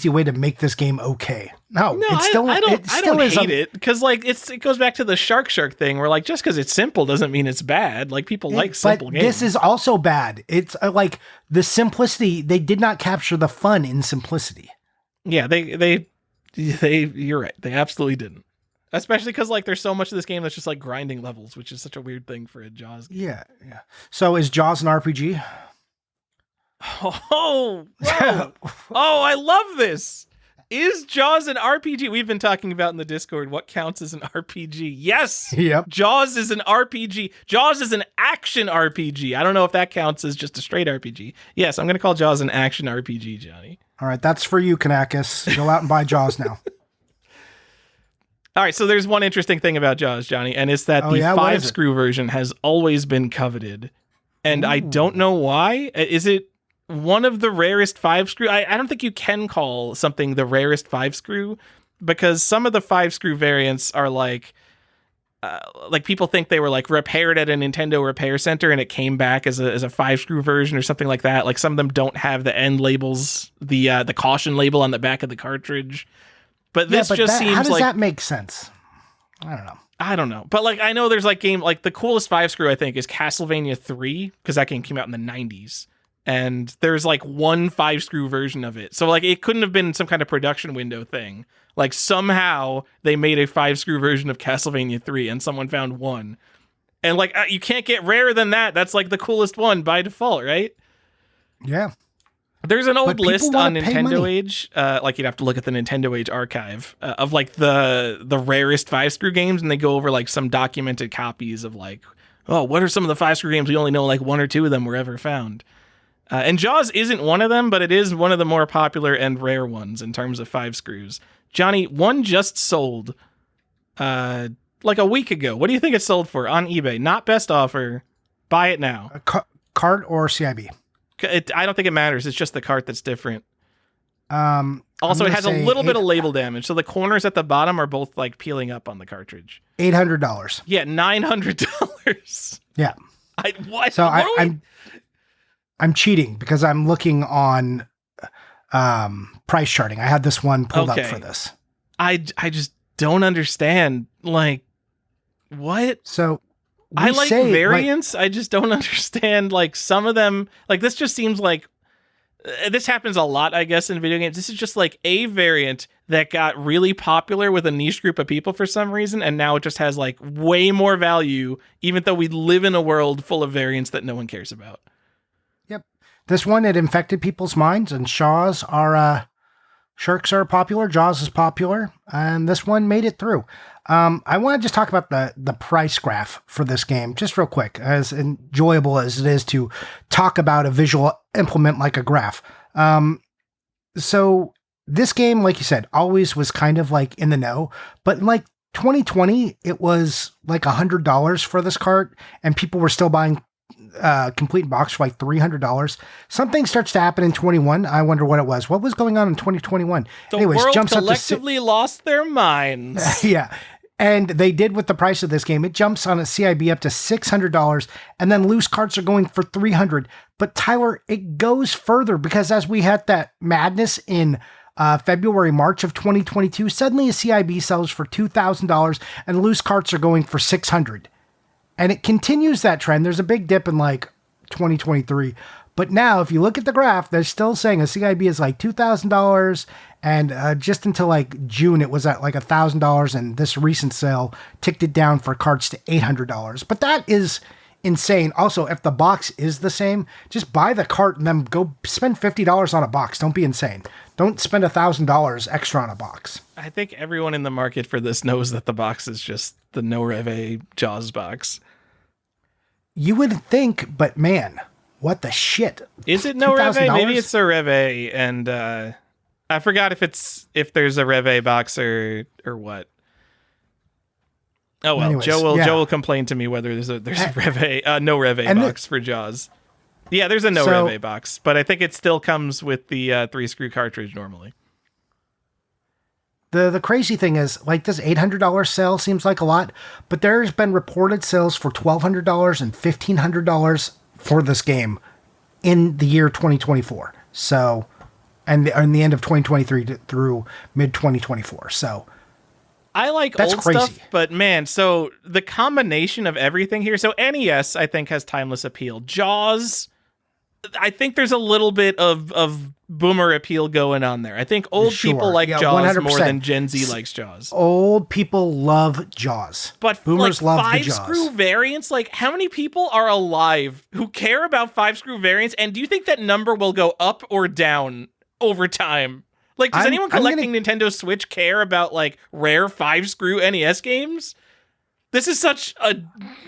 way to make this game okay. No, it's still, I don't hate it because like it goes back to the shark thing where like just because it's simple doesn't mean it's bad. Like people like simple games. This is also bad. It's like the simplicity. They did not capture the fun in simplicity. Yeah, they you're right. They absolutely didn't. Especially because like there's so much of this game that's just like grinding levels, which is such a weird thing for a Jaws game. Yeah. So is Jaws an RPG? Oh, I love this. Is Jaws an RPG? We've been talking about in the Discord what counts as an RPG. Yes. Yep. Jaws is an RPG. Jaws is an action RPG. I don't know if that counts as just a straight RPG. Yes, I'm going to call Jaws an action RPG, Johnny. All right, that's for you, Kanakis. Go out and buy Jaws now. All right, so there's one interesting thing about Jaws, Johnny, and it's that the 5-screw version has always been coveted. And I don't know why. Is it one of the rarest 5-screw? I don't think you can call something the rarest 5-screw because some of the 5-screw variants are like people think they were like repaired at a Nintendo repair center and it came back as a 5-screw version or something like that. Like some of them don't have the end labels, the caution label on the back of the cartridge. But this seems like... How does that make sense? I don't know. But like I know there's like game like the coolest 5-screw I think is Castlevania 3 because that game came out in the 90s. And there's like one 5-screw version of it. So like it couldn't have been some kind of production window thing. Like somehow they made a 5-screw version of Castlevania 3 and someone found one. And like you can't get rarer than that. That's like the coolest one by default, right? Yeah. There's an old list on Nintendo Age. Like you'd have to look at the Nintendo Age archive of like the rarest 5-screw games, and they go over like some documented copies of like oh, what are some of the 5-screw games? We only know like 1 or 2 of them were ever found. And Jaws isn't one of them, but it is one of the more popular and rare ones in terms of 5 screws. Johnny, one just sold like a week ago. What do you think it sold for on eBay? Not best offer. Buy it now. Cart or CIB? I don't think it matters. It's just the cart that's different. Also, it has a little bit of label damage, so the corners at the bottom are both like peeling up on the cartridge. $800. Yeah, $900. Yeah. What? So what I'm cheating because I'm looking on price charting. I had this one pulled up for this. I just don't understand. Like, what? So I like variants. I just don't understand. Like, some of them, like, this just seems like this happens a lot, I guess, in video games. This is just like a variant that got really popular with a niche group of people for some reason, and now it just has like way more value, even though we live in a world full of variants that no one cares about. Yep. This one, it infected people's minds, and Sharks are popular, Jaws is popular, and this one made it through. I want to just talk about the price graph for this game, just real quick, as enjoyable as it is to talk about a visual implement like a graph. So this game, like you said, always was kind of like in the know, but in like 2020, it was like $100 for this cart, and people were still buying complete box for like $300. Something starts to happen in 21. I wonder what it was. What was going on in 2021? The world collectively lost their minds. Yeah. And they did with the price of this game. It jumps on a CIB up to $600, and then loose carts are going for $300. But Tyler, it goes further, because as we had that madness in February, March of 2022, suddenly a CIB sells for $2,000 and loose carts are going for $600. And it continues that trend. There's a big dip in like 2023. But now, if you look at the graph, they're still saying a CIB is like $2,000. And just until like June, it was at like $1,000. And this recent sale ticked it down for carts to $800. But that is insane. Also, if the box is the same, just buy the cart and then go spend $50 on a box. Don't be insane. Don't spend $1,000 extra on a box. I think everyone in the market for this knows that the box is just the No Reve Jaws box. You would think, but man, what the shit? Is it No Reve? Maybe it's a Reve, and I forgot if there's a Reve box or what. Oh well, anyways, Joe will complain to me whether there's a Reve no Reve box for Jaws. Yeah, there's a Reve box, but I think it still comes with the 3-screw cartridge normally. The crazy thing is, like, this $800 sale seems like a lot, but there's been reported sales for $1,200 and $1,500 for this game in the year 2024. So, and in the end of 2023 through mid 2024. So, I like old stuff, but man, so the combination of everything here. So NES, I think, has timeless appeal. Jaws, I think there's a little bit of boomer appeal going on there. I think old people like Jaws 100%. More than Gen Z likes Jaws. Old people love Jaws. But boomers like love the Jaws. 5-screw variants, like how many people are alive who care about 5-screw variants? And do you think that number will go up or down over time? Like, does anyone collecting Nintendo Switch care about like rare 5-screw NES games? This is such a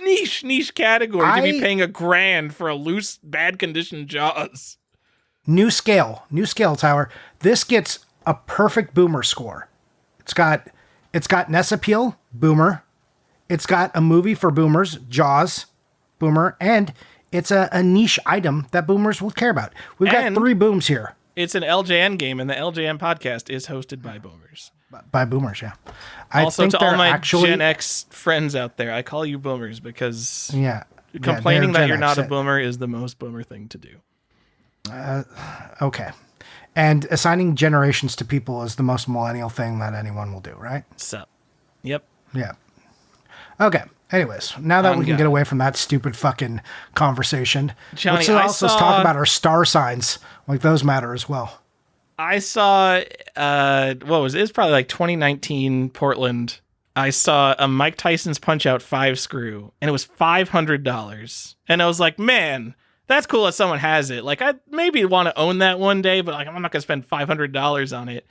niche category to be paying $1,000 for a loose, bad condition Jaws. New scale, Tyler. This gets a perfect boomer score. It's got NES appeal, boomer. It's got a movie for boomers, Jaws, boomer, and it's a niche item that boomers will care about. We've got 3 booms here. It's an LJN game, and the LJN podcast is hosted by boomers. By boomers, yeah. Also, to all my Gen X friends out there, I call you boomers because complaining that you're not a boomer is the most boomer thing to do. Okay. And assigning generations to people is the most millennial thing that anyone will do, right? So, yep. Yeah. Okay. Anyways, now that we can get away from that stupid fucking conversation, Johnny, let's talk about our star signs. Like, those matter as well. I saw, it was probably like 2019 Portland. I saw a Mike Tyson's Punch-Out 5-screw, and it was $500. And I was like, man, that's cool that someone has it. Like, I maybe want to own that one day, but like, I'm not going to spend $500 on it.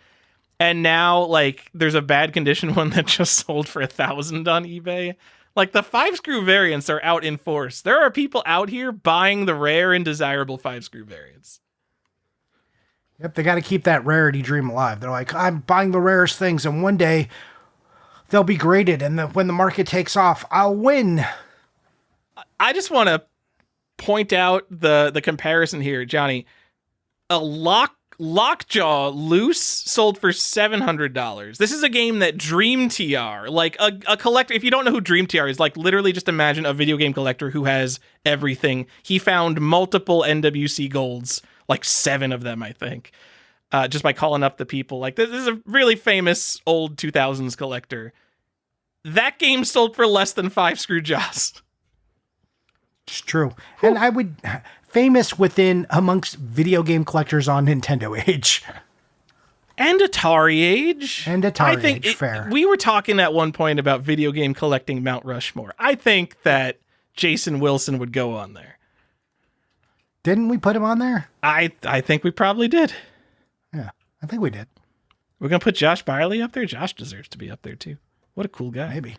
And now, like, there's a bad condition one that just sold for $1,000 on eBay. Like, the 5-screw variants are out in force. There are people out here buying the rare and desirable 5-screw variants. Yep, they got to keep that rarity dream alive. They're like, I'm buying the rarest things, and one day they'll be graded, and when the market takes off, I'll win. I just want to point out the comparison here, Johnny. A Lockjaw Loose sold for $700. This is a game that Dream TR, like a collector, if you don't know who Dream TR is, like literally just imagine a video game collector who has everything. He found multiple NWC golds, like 7 of them, I think, just by calling up the people. Like, this is a really famous old 2000s collector. That game sold for less than 5-screw Jaws. It's true. And I would... famous amongst video game collectors on Nintendo Age. And Atari Age. I think fair. We were talking at one point about video game collecting Mount Rushmore. I think that Jason Wilson would go on there. Didn't we put him on there? I think we probably did. Yeah, I think we did. We're going to put Josh Byerly up there? Josh deserves to be up there, too. What a cool guy. Maybe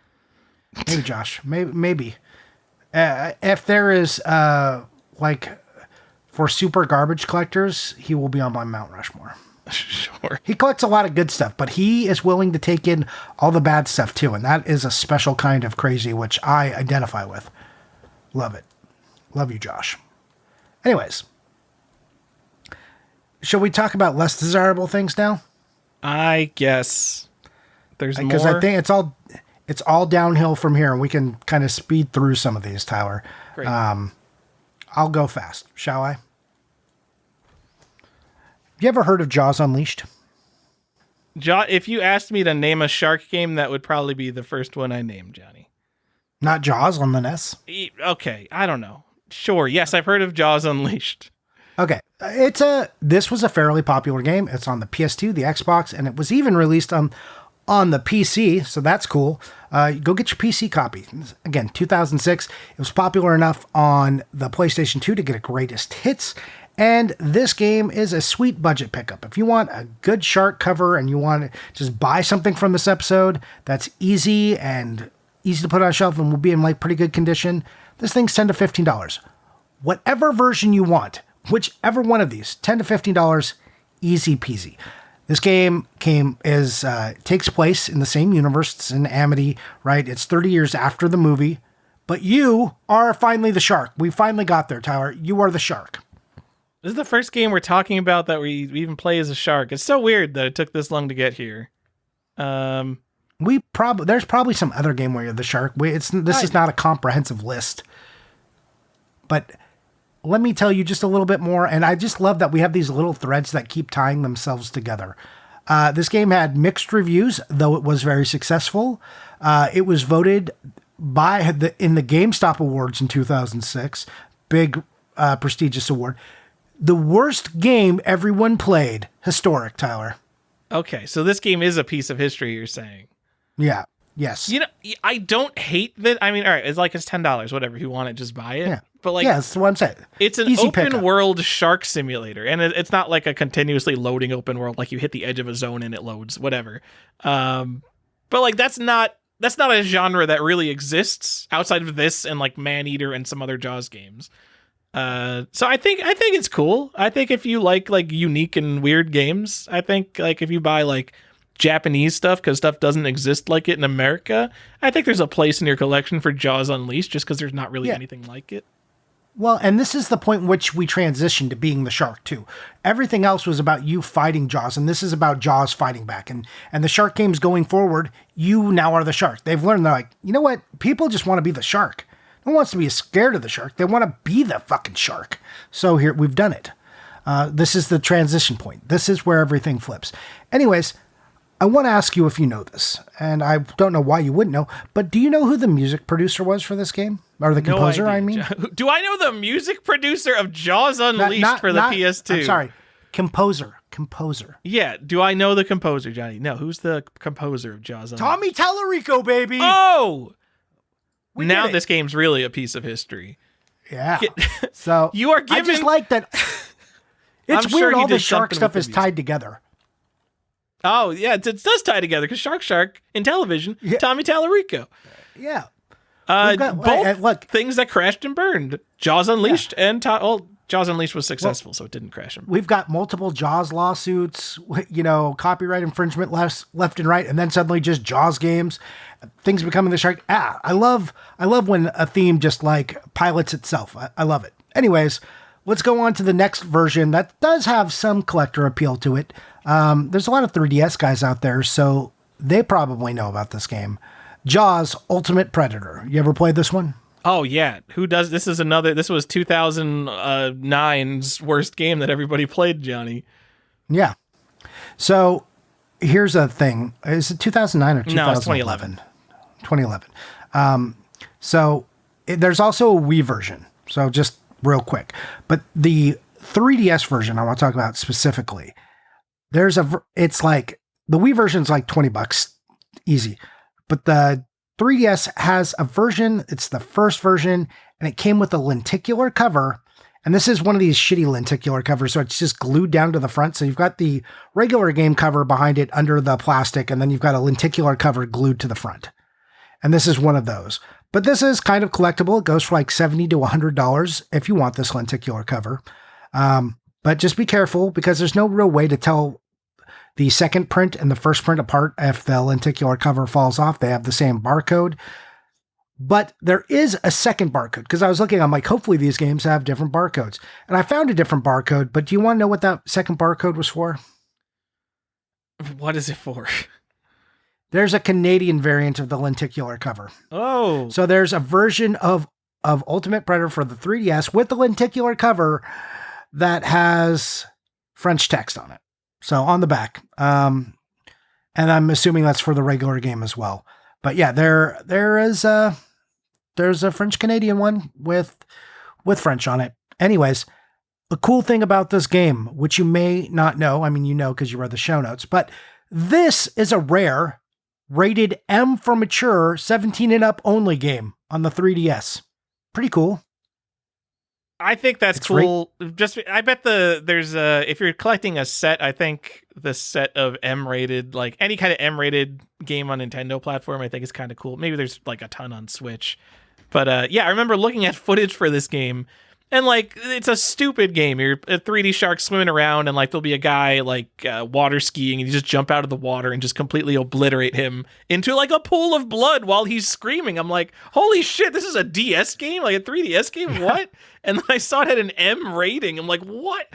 Josh. Maybe. If there is, for super garbage collectors, he will be on my Mount Rushmore. Sure. He collects a lot of good stuff, but he is willing to take in all the bad stuff too, and that is a special kind of crazy, which I identify with. Love it. Love you, Josh. Anyways, shall we talk about less desirable things now? I guess there's more. Because I think it's all downhill from here, and we can kind of speed through some of these, Tyler. Great. I'll go fast, shall I? You ever heard of Jaws Unleashed? If you asked me to name a shark game, that would probably be the first one I named, Johnny. Not Jaws on the NES? Okay, I don't know. Sure, yes, I've heard of Jaws Unleashed. Okay, this was a fairly popular game. It's on the PS2, the Xbox, and it was even released on the PC, so that's cool. Go get your PC copy. Again, 2006. It was popular enough on the PlayStation 2 to get a greatest hits, and this game is a sweet budget pickup. If you want a good shark cover and you want to just buy something from this episode that's easy to put on a shelf and will be in like pretty good condition, this thing's $10 to $15. Whatever version you want, whichever one of these, $10 to $15, easy peasy. This game takes place in the same universe. It's in Amity, right? It's 30 years after the movie, but you are finally the shark. We finally got there, Tyler. You are the shark. This is the first game we're talking about that we even play as a shark. It's so weird that it took this long to get here. There's probably some other game where you're the shark. This is not a comprehensive list, but let me tell you just a little bit more. And I just love that we have these little threads that keep tying themselves together. This game had mixed reviews, though it was very successful. It was voted in the GameStop Awards in 2006, big prestigious award, the worst game everyone played. Historic, Tyler. Okay, so this game is a piece of history, you're saying. Yeah. Yes. You know, I don't hate that. I mean, all right, it's $10, whatever. If you want it, just buy it. Yeah. But yeah, that's what I'm saying. It's an Easy open pickup. world shark simulator, and it's not like a continuously loading open world, like you hit the edge of a zone and it loads, whatever. But like that's not a genre that really exists outside of this and like Maneater and some other Jaws games. So I think it's cool. I think if you like unique and weird games, I think like if you buy like Japanese stuff because stuff doesn't exist like it in America, I think there's a place in your collection for Jaws Unleashed just because there's not really anything like it. Well, and this is the point in which we transitioned to being the shark too. Everything else was about you fighting Jaws, and this is about Jaws fighting back. And the shark games going forward, you now are the shark. They've learned, they're like, you know what? People just want to be the shark. No one wants to be scared of the shark. They want to be the fucking shark. So here, we've done it. This is the transition point. This is where everything flips. Anyways, I want to ask you if you know this, and I don't know why you wouldn't know, but do you know who the music producer was for this game? Or the composer, I mean? Do I know the music producer of Jaws Unleashed for the PS2? I'm sorry. Composer. Yeah, do I know the composer, Johnny? No, who's the composer of Jaws Unleashed? Tommy Tallarico, baby! Oh! Now this game's really a piece of history. Yeah. So you are given... I just like that. It's weird all the shark stuff is tied together. Oh, yeah, it does tie together because Shark, Intellivision, Tommy Tallarico. Yeah. We've got Both look. things that crashed and burned. Jaws Unleashed and Jaws Unleashed was successful, so it didn't crash and burn. We've got multiple Jaws lawsuits, copyright infringement left and right, and then suddenly just Jaws games. Things becoming the shark. I love when a theme just like pilots itself. I love it. Anyways, let's go on to the next version that does have some collector appeal to it. There's a lot of 3DS guys out there, so they probably know about this game. Jaws Ultimate Predator. You ever played this one? Oh yeah, who does this? Is another. This was 2009's worst game that everybody played, Johnny. Yeah. So here's a thing: is it 2009 or 2011? No, it's 2011. 2011. There's also a Wii version. So just real quick, but the 3DS version I want to talk about specifically. It's like the Wii version's like $20, easy, but the 3DS has a version. It's the first version, and it came with a lenticular cover. And this is one of these shitty lenticular covers, so it's just glued down to the front. So you've got the regular game cover behind it under the plastic, and then you've got a lenticular cover glued to the front. And this is one of those. But this is kind of collectible. It goes for like $70 to $100 if you want this lenticular cover. But just be careful, because there's no real way to tell the second print and the first print apart if the lenticular cover falls off. They have the same barcode. But there is a second barcode, because I was looking, I'm like, hopefully these games have different barcodes. And I found a different barcode, but do you want to know what that second barcode was for? What is it for? There's a Canadian variant of the lenticular cover. Oh. So there's a version of Ultimate Predator for the 3DS with the lenticular cover that has French text on it. So on the back. And I'm assuming that's for the regular game as well. But yeah, there's a French Canadian one with French on it. Anyways, the cool thing about this game, which you may not know, I mean, you know, because you read the show notes, but this is a rare rated M for mature 17 and up only game on the 3DS. Pretty cool. I think that's cool. I bet there's if you're collecting a set, I think the set of M-rated, like any kind of M-rated game on Nintendo platform, I think is kind of cool. Maybe there's like a ton on Switch. But yeah, I remember looking at footage for this game, and like it's a stupid game. You're a 3D shark swimming around, and like there'll be a guy like water skiing, and you just jump out of the water and just completely obliterate him into like a pool of blood while he's screaming. I'm like, holy shit, this is a DS game, like a 3DS game. What? And then I saw it had an M rating. I'm like, what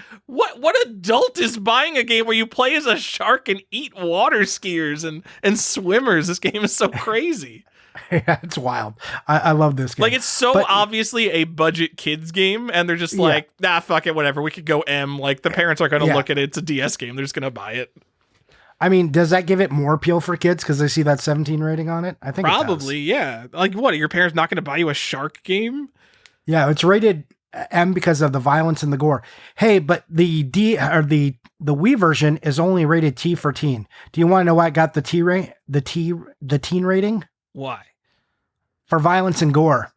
adult is buying a game where you play as a shark and eat water skiers and swimmers? This game is so crazy. Yeah, it's wild. I love this game. Like, it's so obviously a budget kids game, and they're just like, nah, fuck it, whatever. We could go M. Like, the parents are going to look at it. It's a DS game. They're just going to buy it. I mean, does that give it more appeal for kids because they see that 17 rating on it? I think probably, yeah. Like, what? Are your parents not going to buy you a shark game? Yeah, it's rated M because of the violence and the gore. Hey, but the Wii version is only rated T for teen. Do you want to know why it got the teen rating? Why? For violence and gore.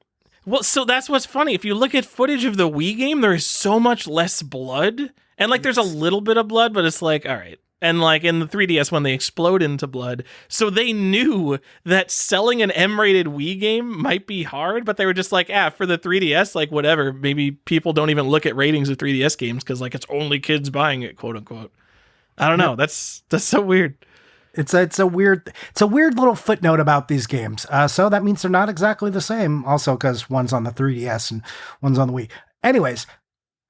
Well, so that's what's funny. If you look at footage of the Wii game, there is so much less blood. And like there's a little bit of blood, but it's like, all right. And like in the 3DS when they explode into blood. So they knew that selling an M-rated Wii game might be hard, but they were just like, for the 3DS, like whatever. Maybe people don't even look at ratings of 3DS games because like it's only kids buying it, quote unquote. I don't know. That's so weird. It's a weird little footnote about these games. So that means they're not exactly the same. Also, because one's on the 3DS and one's on the Wii. Anyways,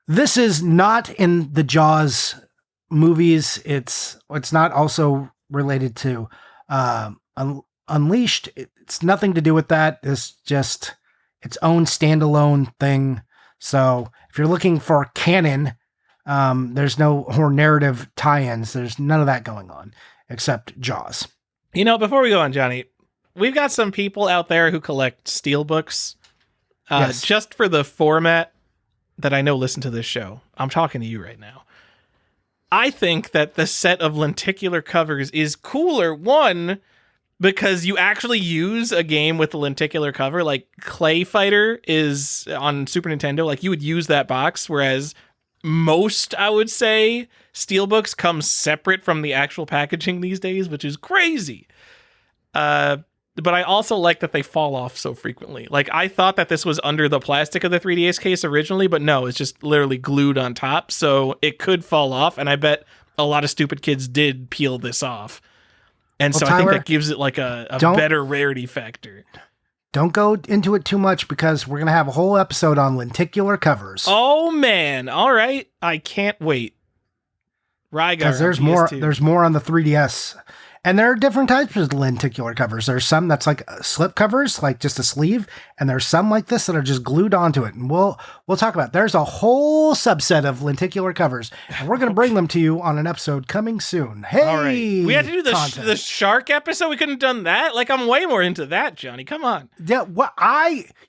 this is not in the Jaws movies. It's not also related to Unleashed. It's nothing to do with that. It's just its own standalone thing. So if you're looking for canon, there's no horror narrative tie-ins. There's none of that going on. Except Jaws. You know, before we go on, Johnny, we've got some people out there who collect steelbooks just for the format that I know listen to this show. I'm talking to you right now. I think that the set of lenticular covers is cooler. One, because you actually use a game with a lenticular cover. Like Clay Fighter is on Super Nintendo. Like you would use that box, whereas most, I would say, steelbooks come separate from the actual packaging these days, which is crazy. But but I also like that they fall off so frequently. Like, I thought that this was under the plastic of the 3DS case originally, but no, it's just literally glued on top, so it could fall off, and I bet a lot of stupid kids did peel this off. And so Tyler, I think that gives it like a better rarity factor. Don't go into it too much because we're going to have a whole episode on lenticular covers. Oh, man. All right. I can't wait. Rygar. Because there's more on the 3DS. And there are different types of lenticular covers. There's some that's like slip covers, like just a sleeve, and there's some like this that are just glued onto it. And we'll talk about it. There's a whole subset of lenticular covers, and we're going to bring them to you on an episode coming soon. Hey, all right. We had to do the shark episode. We couldn't have done that. Like, I'm way more into that, Johnny. Come on. Yeah,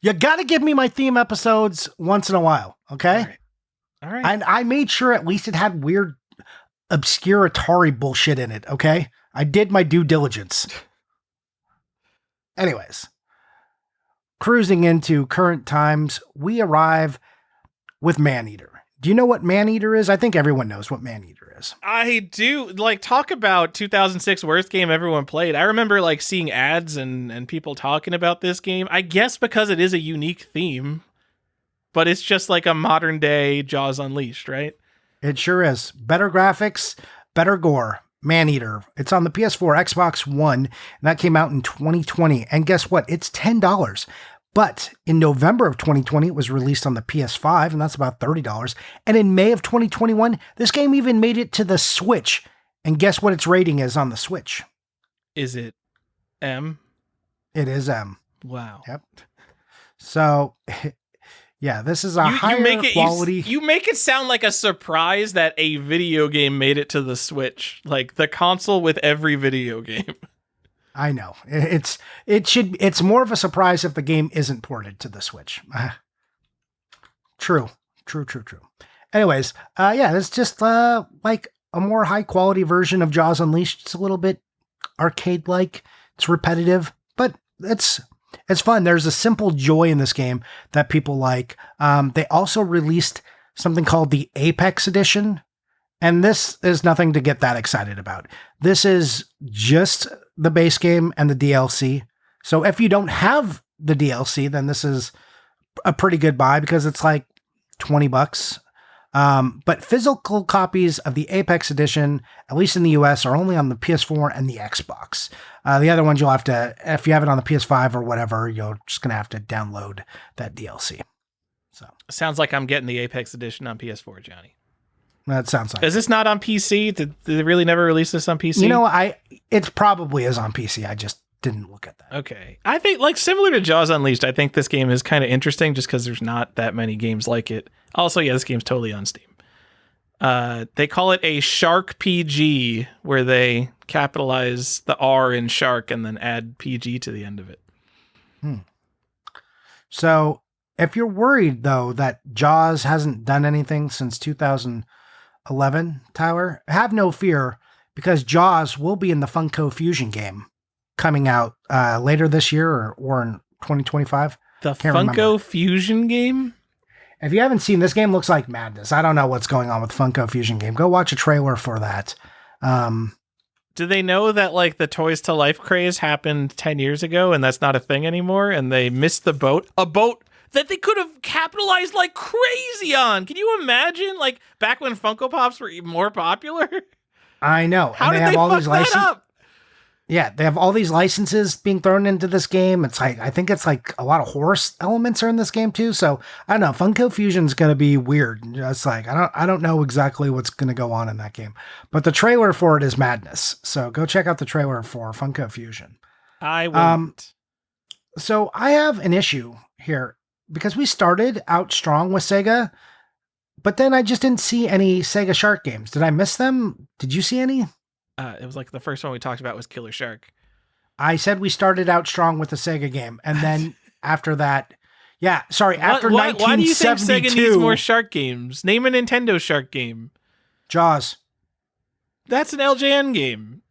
you got to give me my theme episodes once in a while, okay? All right. And I made sure at least it had weird, obscure Atari bullshit in it, okay? I did my due diligence. Anyways, cruising into current times, we arrive with Maneater. Do you know what Maneater is? I think everyone knows what Maneater is. I do. Like, talk about 2006 worst game everyone played. I remember like seeing ads and people talking about this game. I guess because it is a unique theme, but it's just like a modern day Jaws Unleashed, right? It sure is. Better graphics, better gore. Maneater. It's on the PS4, Xbox One, and that came out in 2020. And guess what? It's $10. But in November of 2020, it was released on the PS5, and that's about $30. And in May of 2021, this game even made it to the Switch. And guess what its rating is on the Switch? Is it M? It is M. Wow. Yep. So... yeah, this is a higher quality. You make it sound like a surprise that a video game made it to the Switch, like the console with every video game. I know it's more of a surprise if the game isn't ported to the Switch. True. Anyways, yeah, it's just like a more high quality version of Jaws Unleashed. It's a little bit arcade like. It's repetitive, but it's fun. There's a simple joy in this game that people like. They also released something called the Apex Edition, and this is nothing to get that excited about. This is just the base game and the DLC. So if you don't have the DLC, then this is a pretty good buy because it's like $20. But physical copies of the Apex Edition, at least in the US, are only on the PS4 and the Xbox. The other ones you'll have to, if you have it on the PS5 or whatever, you're just going to have to download that DLC. So sounds like I'm getting the Apex Edition on PS4, Johnny. That sounds like. Is this not on PC? Did they really never release this on PC? You know, it probably is on PC. I just didn't look at that. Okay. I think, like, similar to Jaws Unleashed, I think this game is kind of interesting just because there's not that many games like it. Also, yeah, this game's totally on Steam. They call it a Shark PG, where they capitalize the R in shark and then add PG to the end of it. So, if you're worried, though, that Jaws hasn't done anything since 2011, Tyler, have no fear, because Jaws will be in the Funko Fusion game coming out later this year or in 2025. The Funko Fusion game? If you haven't seen, this game looks like madness. I don't know what's going on with Funko Fusion game. Go watch a trailer for that. Do they know that, like, the Toys to Life craze happened 10 years ago and that's not a thing anymore, and they missed the boat? A boat that they could have capitalized like crazy on. Can you imagine, like, back when Funko Pops were even more popular? I know. How did they fuck that up? Yeah, they have all these licenses being thrown into this game. It's like, I think it's like a lot of horse elements are in this game too. So I don't know. Funko Fusion's going to be weird. It's like, I don't know exactly what's going to go on in that game, but the trailer for it is madness. So go check out the trailer for Funko Fusion. I won't. So I have an issue here because we started out strong with Sega, but then I just didn't see any Sega Shark games. Did I miss them? Did you see any? It was like the first one we talked about was Killer Shark. I said we started out strong with a Sega game, and then after that, yeah, sorry, after 1972. Why do you think Sega needs more Shark games? Name a Nintendo Shark game. Jaws. That's an LJN game.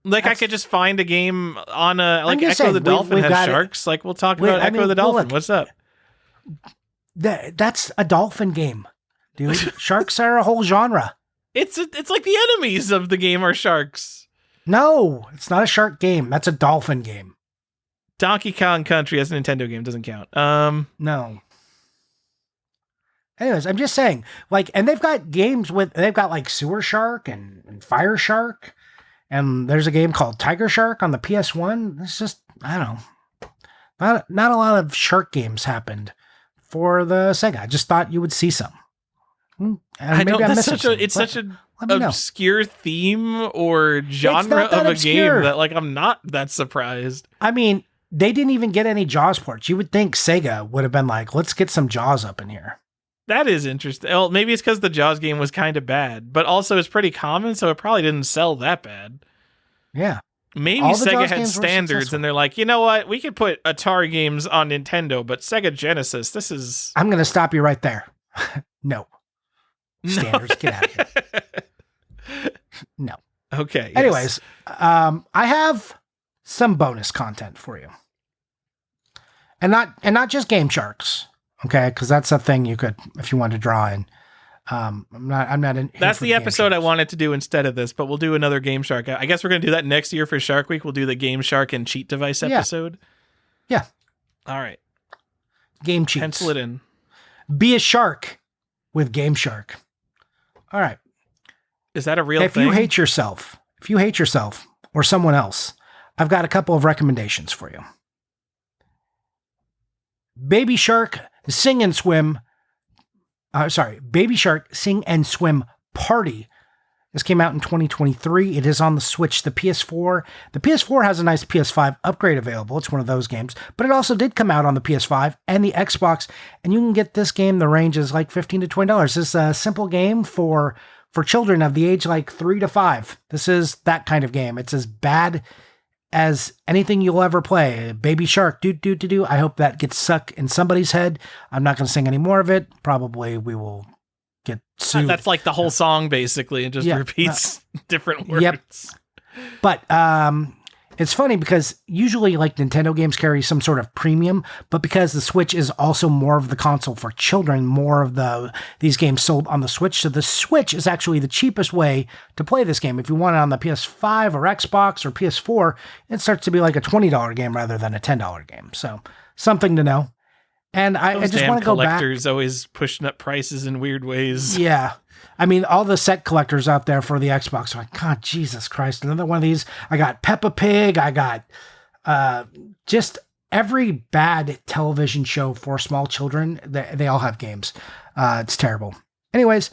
Like, I could just find a game on a, like, Echo the Dolphin has sharks. Like, we'll talk about Echo the Dolphin. Look, what's up? That's a dolphin game, dude. Sharks are a whole genre. It's like the enemies of the game are sharks. No, it's not a shark game. That's a dolphin game. Donkey Kong Country as a Nintendo game doesn't count. No. Anyways, I'm just saying, like, and they've got games they've got like Sewer Shark and Fire Shark, and there's a game called Tiger Shark on the PS1. It's just, I don't know. Not a lot of shark games happened for the Sega. I just thought you would see some. I don't. That's such an obscure theme or genre of a game that, like, I'm not that surprised. I mean, they didn't even get any Jaws ports. You would think Sega would have been like, let's get some Jaws up in here. That is interesting. Well, maybe it's because the Jaws game was kind of bad, but also it's pretty common, so it probably didn't sell that bad. Yeah. Maybe Sega had standards, and they're like, you know what? We could put Atari games on Nintendo, but Sega Genesis, this is... I'm going to stop you right there. No. Standards, get out of here. No. Okay. Anyways, I have some bonus content for you. And not just Game Sharks. Okay, because that's a thing you could, if you want to draw in. I'm not in. That's the episode I wanted to do instead of this, but we'll do another Game Shark. I guess we're going to do that next year for Shark Week. We'll do the Game Shark and cheat device episode. Yeah. All right. Game cheats. Pencil it in. Be a shark with Game Shark. All right. Is that a real thing? If you hate yourself or someone else, I've got a couple of recommendations for you. Baby Shark Sing and Swim. Baby Shark Sing and Swim Party. This came out in 2023. It is on the Switch, the PS4. The PS4 has a nice PS5 upgrade available. It's one of those games. But it also did come out on the PS5 and the Xbox. And you can get this game. The range is like $15 to $20. This is a simple game for children of the age like 3 to 5. This is that kind of game. It's as bad as anything you'll ever play. Baby Shark, do. I hope that gets stuck in somebody's head. I'm not going to sing any more of it. Probably we will get sued. That's like the whole song, basically. It just repeats different words. Yep. But it's funny because usually like Nintendo games carry some sort of premium, but because the Switch is also more of the console for children, more of these games sold on the Switch. So the Switch is actually the cheapest way to play this game. If you want it on the PS5 or Xbox or PS4, it starts to be like a $20 game rather than a $10 game. So something to know. And I just want to go back. Collectors always pushing up prices in weird ways. Yeah. I mean, all the set collectors out there for the Xbox are like, God, Jesus Christ, another one of these. I got Peppa Pig. I got just every bad television show for small children. They all have games. It's terrible. Anyways,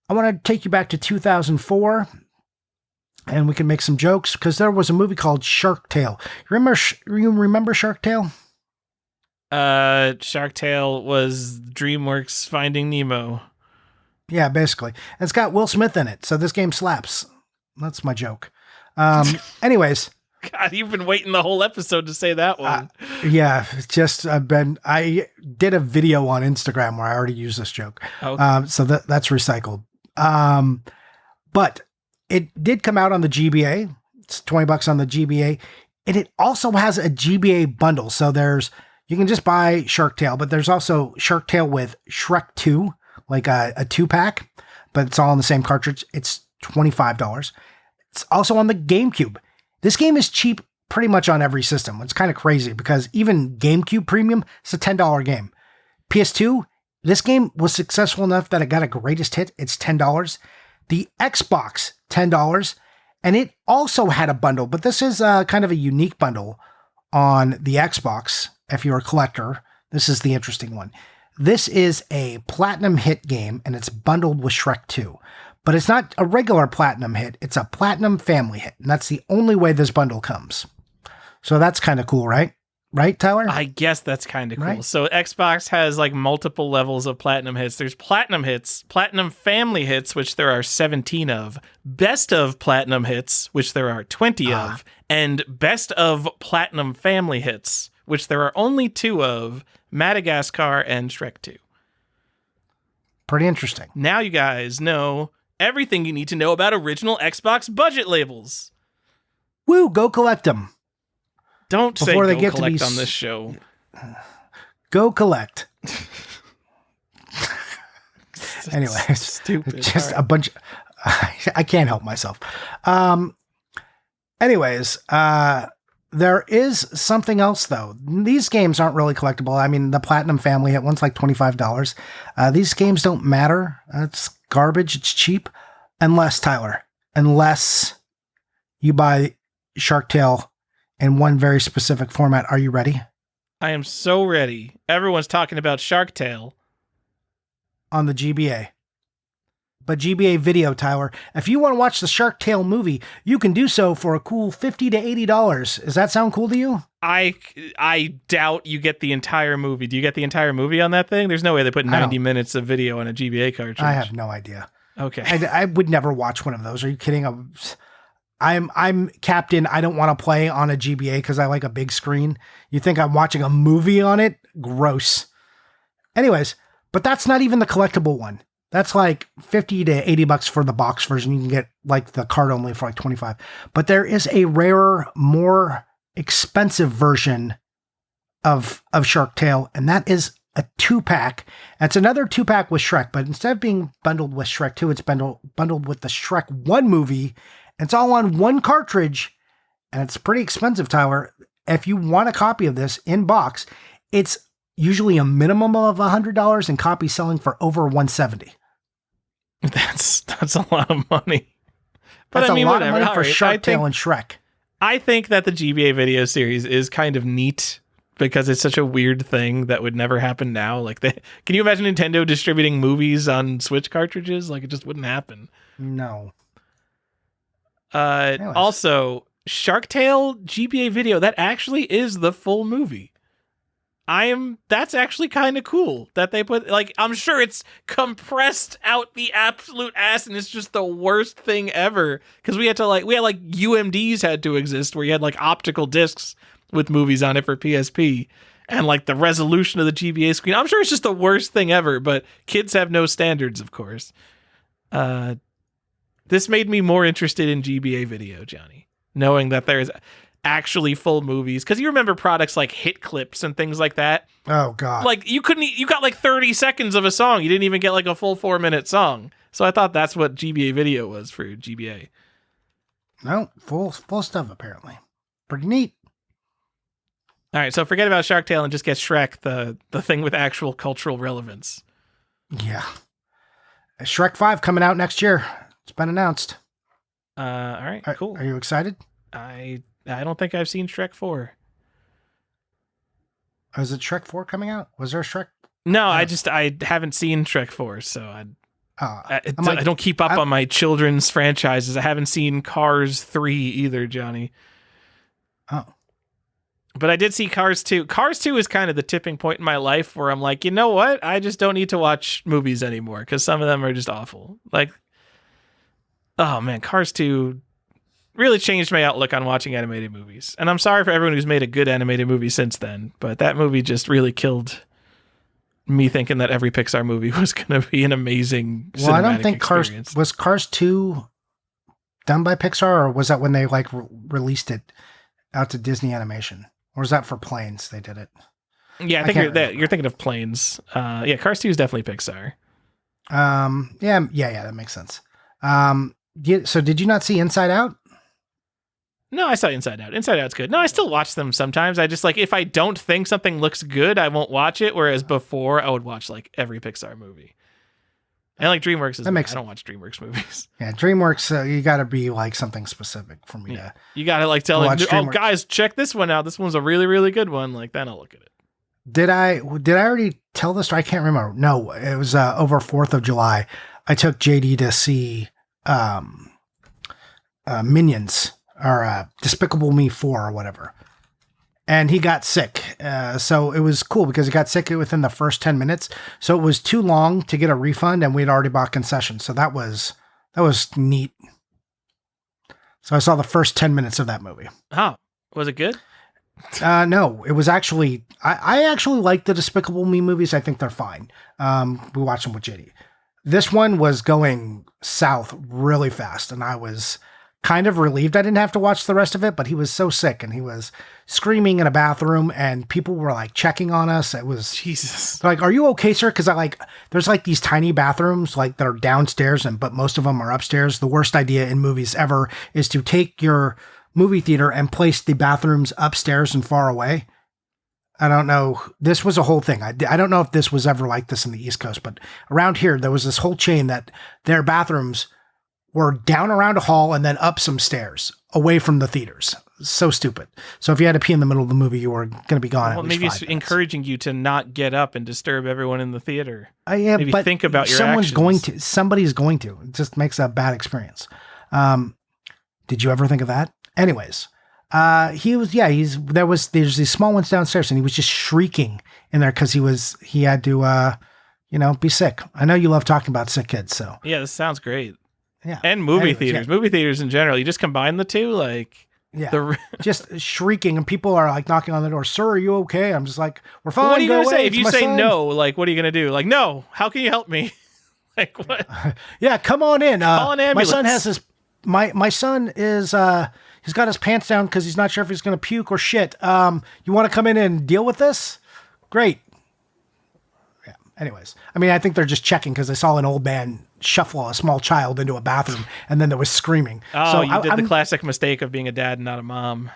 I want to take you back to 2004, and we can make some jokes because there was a movie called Shark Tale. You remember Shark Tale? Shark Tale was DreamWorks Finding Nemo. Yeah, basically. And it's got Will Smith in it, so this game slaps. That's my joke. Anyways. God, you've been waiting the whole episode to say that one. Yeah, just I did a video on Instagram where I already used this joke. Okay. So that's recycled. But it did come out on the GBA. It's $20 on the GBA. And it also has a GBA bundle. So you can just buy Shark Tale, but there's also Shark Tale with Shrek 2. Like a 2-pack, but it's all on the same cartridge. It's $25. It's also on the GameCube. This game is cheap pretty much on every system. It's kind of crazy because even GameCube Premium, it's a $10 game. PS2, this game was successful enough that it got a greatest hit. It's $10. The Xbox, $10. And it also had a bundle, but this is kind of a unique bundle on the Xbox. If you're a collector, this is the interesting one. This is a platinum hit game, and it's bundled with Shrek 2. But it's not a regular platinum hit. It's a platinum family hit, and that's the only way this bundle comes. So that's kind of cool, right? Right, Tyler? I guess that's kind of cool. Right? So Xbox has like multiple levels of platinum hits. There's platinum hits, platinum family hits, which there are 17 of, best of platinum hits, which there are 20 of, and best of platinum family hits, which there are only 2 of, Madagascar and Shrek 2. Pretty interesting. Now you guys know everything you need to know about original Xbox budget labels. Woo, go collect them. Don't say go collect on this show. Go collect. Anyway, stupid. Just a bunch. I can't help myself. Anyways, There is something else, though. These games aren't really collectible. I mean, the Platinum Family at one's like $25. These games don't matter. It's garbage. It's cheap. Unless, Tyler, unless you buy Shark Tale in one very specific format. Are you ready? I am so ready. Everyone's talking about Shark Tale. On the GBA. But GBA video, Tyler, if you want to watch the Shark Tale movie, you can do so for a cool $50 to $80. Does that sound cool to you? I doubt you get the entire movie. Do you get the entire movie on that thing? There's no way they put 90 minutes of video on a GBA cartridge. I have no idea. Okay. I would never watch one of those. Are you kidding? I'm Captain. I don't want to play on a GBA because I like a big screen. You think I'm watching a movie on it? Gross. Anyways, but that's not even the collectible one. That's like $50 to $80 for the box version. You can get like the card only for like $25. But there is a rarer, more expensive version of Shark Tale, and that is a 2-pack. It's another 2-pack with Shrek, but instead of being bundled with Shrek 2, it's bundled with the Shrek 1 movie. It's all on one cartridge, and it's pretty expensive, Tyler. If you want a copy of this in box, it's usually a minimum of $100 and copies selling for over $170. That's a lot of money. But that's I mean, a lot whatever. of money for Right. Shark Tale and Shrek. I think that the GBA video series is kind of neat because it's such a weird thing that would never happen now. Like, can you imagine Nintendo distributing movies on Switch cartridges? Like, it just wouldn't happen. No. Also, Shark Tale GBA video, that actually is the full movie. That's actually kind of cool that they put, like, I'm sure it's compressed out the absolute ass and it's just the worst thing ever. Cause we had UMDs had to exist where you had like optical discs with movies on it for PSP and like the resolution of the GBA screen. I'm sure it's just the worst thing ever, but kids have no standards, of course. This made me more interested in GBA video, Johnny, knowing that there's actually full movies, because you remember products like Hit Clips and things like that. Oh god, like you got like 30 seconds of a song. You didn't even get like a full 4-minute song. So I thought that's what GBA video was for GBA. No, full stuff apparently. Pretty neat. All right, so forget about Shark Tale and just get Shrek, the thing with actual cultural relevance. Yeah, Shrek 5 coming out next year. It's been announced. All right, cool. Are you excited? I don't think I've seen Shrek 4. Is it Shrek 4 coming out? Was there a Shrek? No, I haven't seen Shrek 4, so I don't keep up on my children's franchises. I haven't seen Cars 3 either, Johnny. Oh. But I did see Cars 2. Cars 2 is kind of the tipping point in my life where I'm like, you know what? I just don't need to watch movies anymore because some of them are just awful. Like, oh man, Cars 2 really changed my outlook on watching animated movies. And I'm sorry for everyone who's made a good animated movie since then, but that movie just really killed me thinking that every Pixar movie was going to be an amazing cinematic I don't think experience. Cars 2 done by Pixar, or was that when they like released it out to Disney Animation? Or was that for Planes they did it? Yeah, I think you're thinking of Planes. Yeah, Cars 2 is definitely Pixar. Yeah, that makes sense. So did you not see Inside Out? No, I saw Inside Out. Inside Out's good. No, I still watch them sometimes. I just like, if I don't think something looks good, I won't watch it. Whereas before, I would watch like every Pixar movie. And like DreamWorks I don't watch DreamWorks movies. Yeah, DreamWorks, you got to be like something specific for me to. You got to like tell them, oh guys, check this one out. This one's a really, really good one. Like then I'll look at it. Did I already tell this story? I can't remember. No, it was over 4th of July. I took JD to see Minions, or Despicable Me 4 or whatever. And he got sick. So it was cool because he got sick within the first 10 minutes. So it was too long to get a refund, and we'd already bought concessions. So that was neat. So I saw the first 10 minutes of that movie. Oh, was it good? No, it was actually, I actually like the Despicable Me movies. I think they're fine. We watched them with JD. This one was going south really fast, and I was kind of relieved I didn't have to watch the rest of it, but he was so sick and he was screaming in a bathroom and people were like checking on us. It was Jesus. Like, are you okay, sir? Cause there's like these tiny bathrooms like that are downstairs but most of them are upstairs. The worst idea in movies ever is to take your movie theater and placed the bathrooms upstairs and far away. I don't know. This was a whole thing. I don't know if this was ever like this in the East Coast, but around here, there was this whole chain that their bathrooms were down around a hall and then up some stairs away from the theaters. So stupid. So if you had to pee in the middle of the movie, you were going to be gone. Well, maybe it's encouraging you to not get up and disturb everyone in the theater. Yeah, maybe but think about your somebody's actions. going to. It just makes a bad experience. Did you ever think of that? Anyways, there's these small ones downstairs and he was just shrieking in there because he had to, be sick. I know you love talking about sick kids. So yeah, this sounds great. Yeah. And movie theaters in general. You just combine the two, like, yeah, just shrieking, and people are like knocking on the door. Sir, are you okay? I'm just like, we're fine. Well, what are you going to say if you say no? Like, what are you gonna do? Like, no. How can you help me? Like, what? Yeah, come on in. Call an ambulance. My son has his. My son is. He's got his pants down because he's not sure if he's gonna puke or shit. You want to come in and deal with this? Great. Yeah. Anyways, I mean, I think they're just checking because they saw an old man shuffle a small child into a bathroom, and then there was screaming. Oh, so you did the classic mistake of being a dad and not a mom.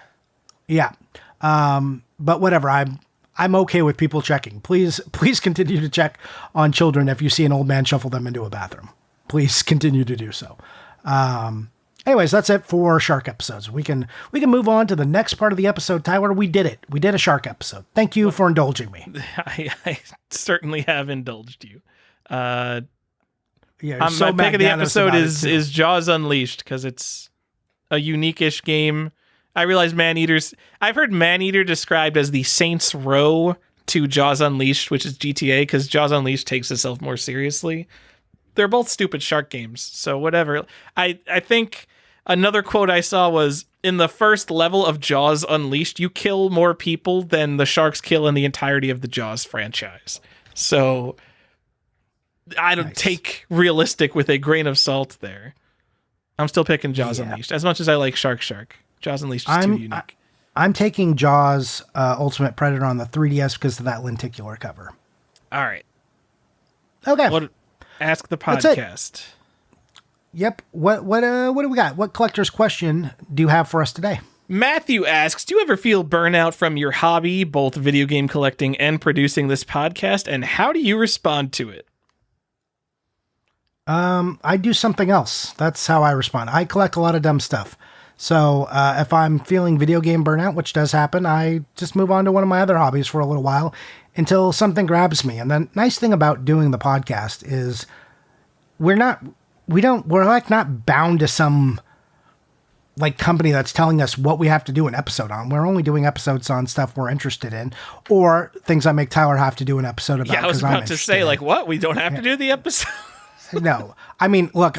Yeah. But whatever. I'm okay with people checking. Please continue to check on children if you see an old man shuffle them into a bathroom. Please continue to do so. Anyways, that's it for shark episodes. We can move on to the next part of the episode. Tyler, we did it. We did a shark episode. Thank you for indulging me. I certainly have indulged you. Yeah, my pick of the episode is Jaws Unleashed because it's a unique-ish game. I realize I've heard Maneater described as the Saints Row to Jaws Unleashed, which is GTA, because Jaws Unleashed takes itself more seriously. They're both stupid shark games, so whatever. I think another quote I saw was, in the first level of Jaws Unleashed, you kill more people than the sharks kill in the entirety of the Jaws franchise. So I don't take realistic with a grain of salt there. I'm still picking Jaws Unleashed. As much as I like Shark, Jaws Unleashed is too unique. I'm taking Jaws Ultimate Predator on the 3DS because of that lenticular cover. All right. Okay. Ask the podcast. Yep. What do we got? What collector's question do you have for us today? Matthew asks, do you ever feel burnout from your hobby, both video game collecting and producing this podcast, and how do you respond to it? I do something else. That's how I respond. I collect a lot of dumb stuff. So if I'm feeling video game burnout, which does happen, I just move on to one of my other hobbies for a little while until something grabs me. And the nice thing about doing the podcast is we're not bound to some like company that's telling us what we have to do an episode on. We're only doing episodes on stuff we're interested in, or things I make Tyler have to do an episode about. Yeah, I was about to say, like, what? We don't have to do the episode? No, I mean, look,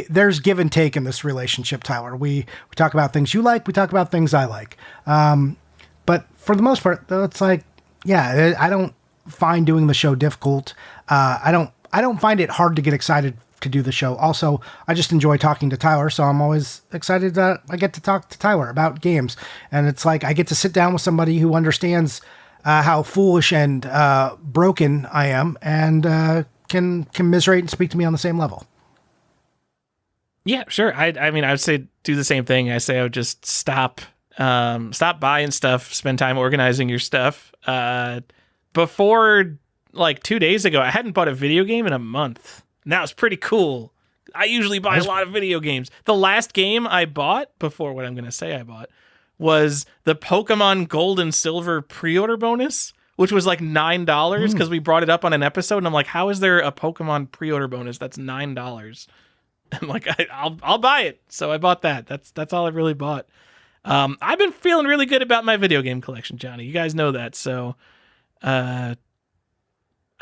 there's give and take in this relationship, Tyler. We talk about things you like, we talk about things I like. But for the most part, it's like, yeah, I don't find doing the show difficult. I don't find it hard to get excited to do the show. Also, I just enjoy talking to Tyler, so I'm always excited that I get to talk to Tyler about games. And it's like I get to sit down with somebody who understands how foolish and broken I am, and can commiserate and speak to me on the same level. Yeah, sure. I mean, I would say do the same thing. I say I would just stop buying stuff, spend time organizing your stuff. Before, like 2 days ago, I hadn't bought a video game in a month. And that was pretty cool. I usually buy a lot of video games. The last game I bought, before what I'm going to say I bought, was the Pokemon Gold and Silver pre-order bonus, which was like $9 because we brought it up on an episode. And I'm like, how is there a Pokemon pre-order bonus that's $9? I'm like, I'll buy it. So I bought that. That's all I really bought. I've been feeling really good about my video game collection, Johnny. You guys know that. So, I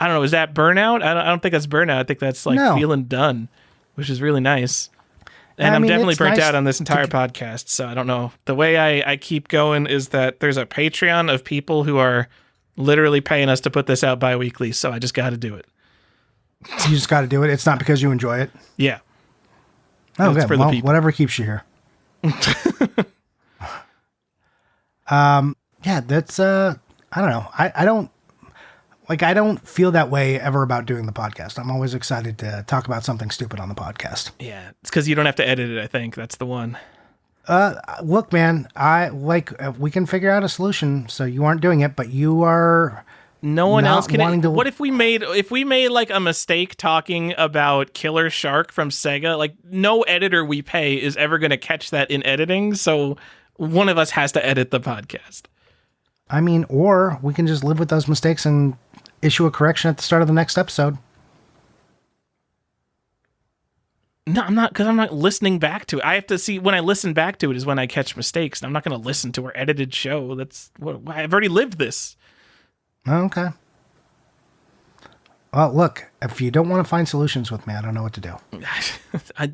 don't know. Is that burnout? I don't think that's burnout. I think that's like feeling done, which is really nice. And I'm definitely burnt out on this entire podcast. So I don't know. The way I keep going is that there's a Patreon of people who are literally paying us to put this out bi-weekly. So I just got to do it. You just got to do it. It's not because you enjoy it. Yeah. Oh, okay. Well, whatever keeps you here. Yeah, that's, I don't know. I don't feel that way ever about doing the podcast. I'm always excited to talk about something stupid on the podcast. Yeah. It's because you don't have to edit it, I think. That's the one. Look, man, we can figure out a solution. So you aren't doing it, but you are. No one not else can. wanting to- What if we made like a mistake talking about Killer Shark from Sega? Like no editor we pay is ever going to catch that in editing. So one of us has to edit the podcast. I mean, or we can just live with those mistakes and issue a correction at the start of the next episode. No, I'm not, because I'm not listening back to it. I have to see, when I listen back to it is when I catch mistakes. I'm not going to listen to our edited show. That's what I've already lived this. Okay. Well, look, if you don't want to find solutions with me, I don't know what to do.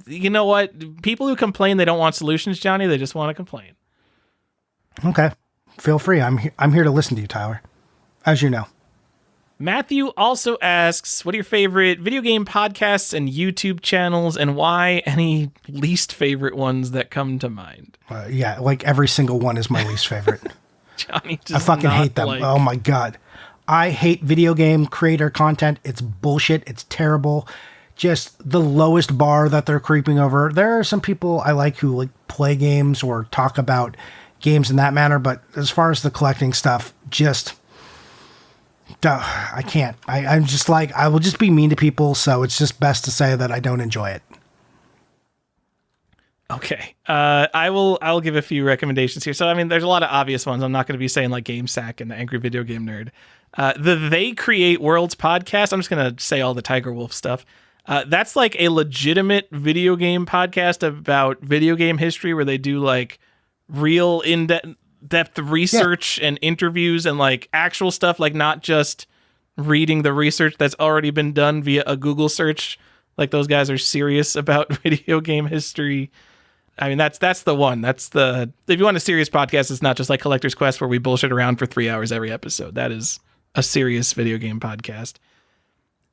You know what? People who complain they don't want solutions, Johnny, they just want to complain. Okay. Feel free. I'm here to listen to you, Tyler. As you know. Matthew also asks, what are your favorite video game podcasts and YouTube channels, and why? Any least favorite ones that come to mind? Yeah, like every single one is my least favorite. Johnny I fucking hate them. Oh my God. I hate video game creator content. It's bullshit. It's terrible. Just the lowest bar that they're creeping over. There are some people I like who like play games or talk about games in that manner, but as far as the collecting stuff, just I can't. I'm just like, I will just be mean to people, so it's just best to say that I don't enjoy it. Okay. I'll give a few recommendations here. So, I mean, there's a lot of obvious ones. I'm not going to be saying like GameSack and the Angry Video Game Nerd. The They Create Worlds podcast. I'm just going to say all the Tiger Wolf stuff. That's like a legitimate video game podcast about video game history where they do like real in-depth research and interviews and like actual stuff, like not just reading the research that's already been done via a Google search. Like those guys are serious about video game history. I mean, that's the one. That's the, if you want a serious podcast, it's not just like Collector's Quest where we bullshit around for 3 hours every episode. That is a serious video game podcast.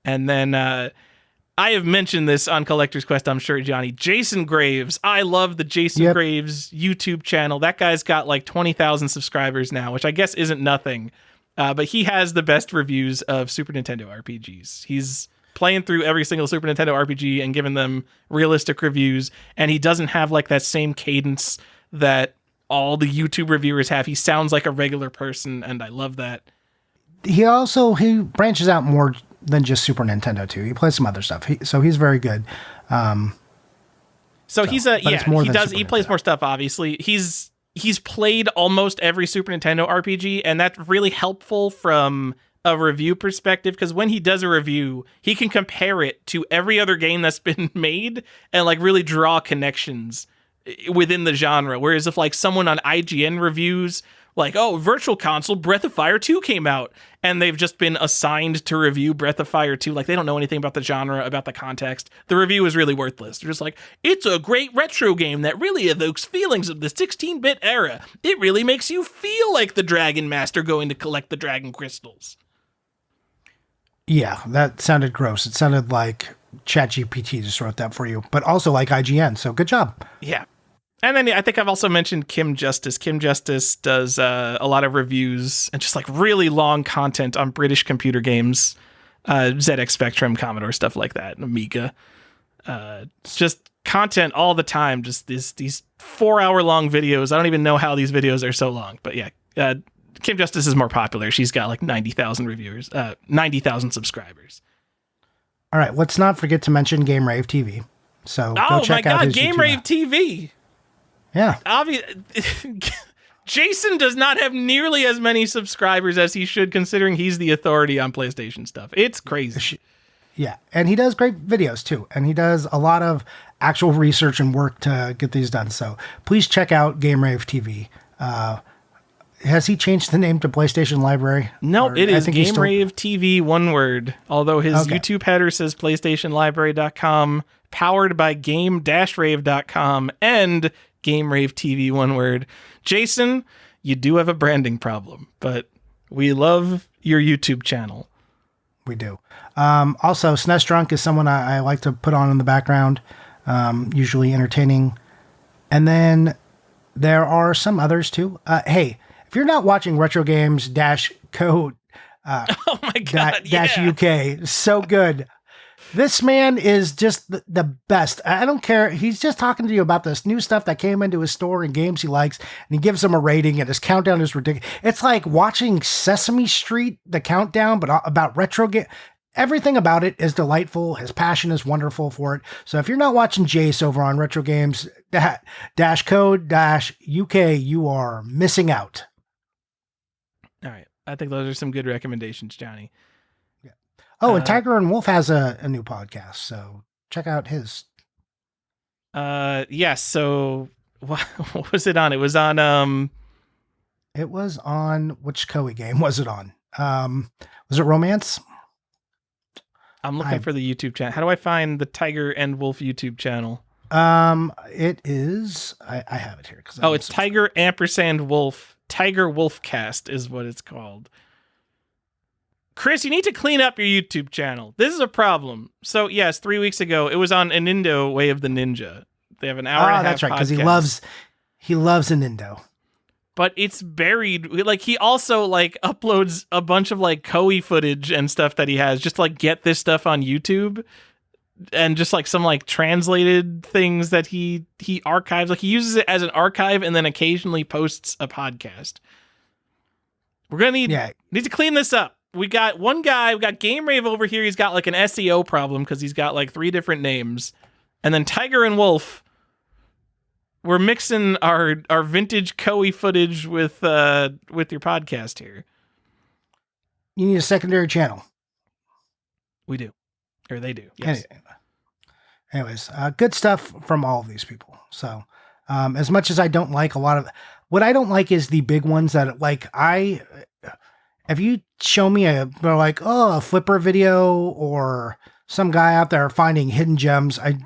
And then I have mentioned this on Collector's Quest, I'm sure, Johnny. Jason Graves. I love the Jason Graves YouTube channel. That guy's got like 20,000 subscribers now, which I guess isn't nothing. But he has the best reviews of Super Nintendo RPGs. He's playing through every single Super Nintendo RPG and giving them realistic reviews. And he doesn't have like that same cadence that all the YouTube reviewers have. He sounds like a regular person, and I love that. He branches out more than just Super Nintendo too. He plays some other stuff. So he's very good. He plays more stuff, obviously. He's played almost every Super Nintendo RPG, and that's really helpful from a review perspective, because when he does a review, he can compare it to every other game that's been made and like really draw connections within the genre. Whereas if like someone on IGN reviews like, oh, Virtual Console Breath of Fire 2 came out, and they've just been assigned to review Breath of Fire 2, like they don't know anything about the genre, about the context, the review is really worthless. They're just like, it's a great retro game that really evokes feelings of the 16-bit era. It really makes you feel like the Dragon Master going to collect the Dragon Crystals. Yeah, that sounded gross. It sounded like ChatGPT just wrote that for you, but also like IGN, so good job. Yeah. And then I think I've also mentioned Kim Justice. Kim Justice does a lot of reviews and just like really long content on British computer games, ZX Spectrum, Commodore, stuff like that, and Amiga. Just content all the time, just these 4-hour long videos. I don't even know how these videos are so long, but yeah, Kim Justice is more popular. She's got like 90,000 reviewers, 90,000 subscribers. All right, let's not forget to mention Game Rave TV. So go check out his Game YouTube Rave now. TV. Yeah. Jason does not have nearly as many subscribers as he should, considering he's the authority on PlayStation stuff. It's crazy. Yeah, and he does great videos too, and he does a lot of actual research and work to get these done. So please check out Game Rave TV. Has he changed the name to PlayStation Library? No, it is Game Rave TV, one word. Although his YouTube header says PlayStationLibrary.com, powered by Game-Rave.com, and Game Rave TV, one word. Jason, you do have a branding problem, but we love your YouTube channel. We do. Also, SNES Drunk is someone I like to put on in the background, usually entertaining. And then there are some others too. Hey, if you're not watching Retro Games -Code oh my God, -UK, so good. This man is just the best. I don't care. He's just talking to you about this new stuff that came into his store and games he likes, and he gives them a rating, and his countdown is ridiculous. It's like watching Sesame Street, the countdown, but about retro game. Everything about it is delightful. His passion is wonderful for it. So if you're not watching Jace over on Retro Games dash code dash UK, you are missing out. All right. I think those are some good recommendations, Johnny. Yeah. Oh, and Tiger and Wolf has a new podcast, so check out his. Yes. So what was it on? It was on Which Koei game was it on? Was it Romance? I'm looking for the YouTube channel. How do I find the Tiger and Wolf YouTube channel? It is. I have it here because it's Tiger ampersand Wolf. Tiger Wolfcast is what it's called. Chris, you need to clean up your YouTube channel. This is a problem. So yes, 3 weeks ago it was on Anindo Way of the Ninja. They have an hour and a half. That's right, because he loves Anindo. But it's buried. Like, he also like uploads a bunch of like Koei footage and stuff that he has just to like get this stuff on YouTube, and just like some like translated things that he archives. Like, he uses it as an archive and then occasionally posts a podcast. We're gonna need to clean this up. We got one guy. We got Game Rave over here. He's got like an SEO problem because he's got like 3 different names, and then Tiger and Wolf. We're mixing our vintage Koei footage with your podcast here. You need a secondary channel. We do. Or they do. Yes. Anyways, good stuff from all of these people. So, as much as I don't like a lot of what I don't like is the big ones that like if you show me a flipper video or some guy out there finding hidden gems, I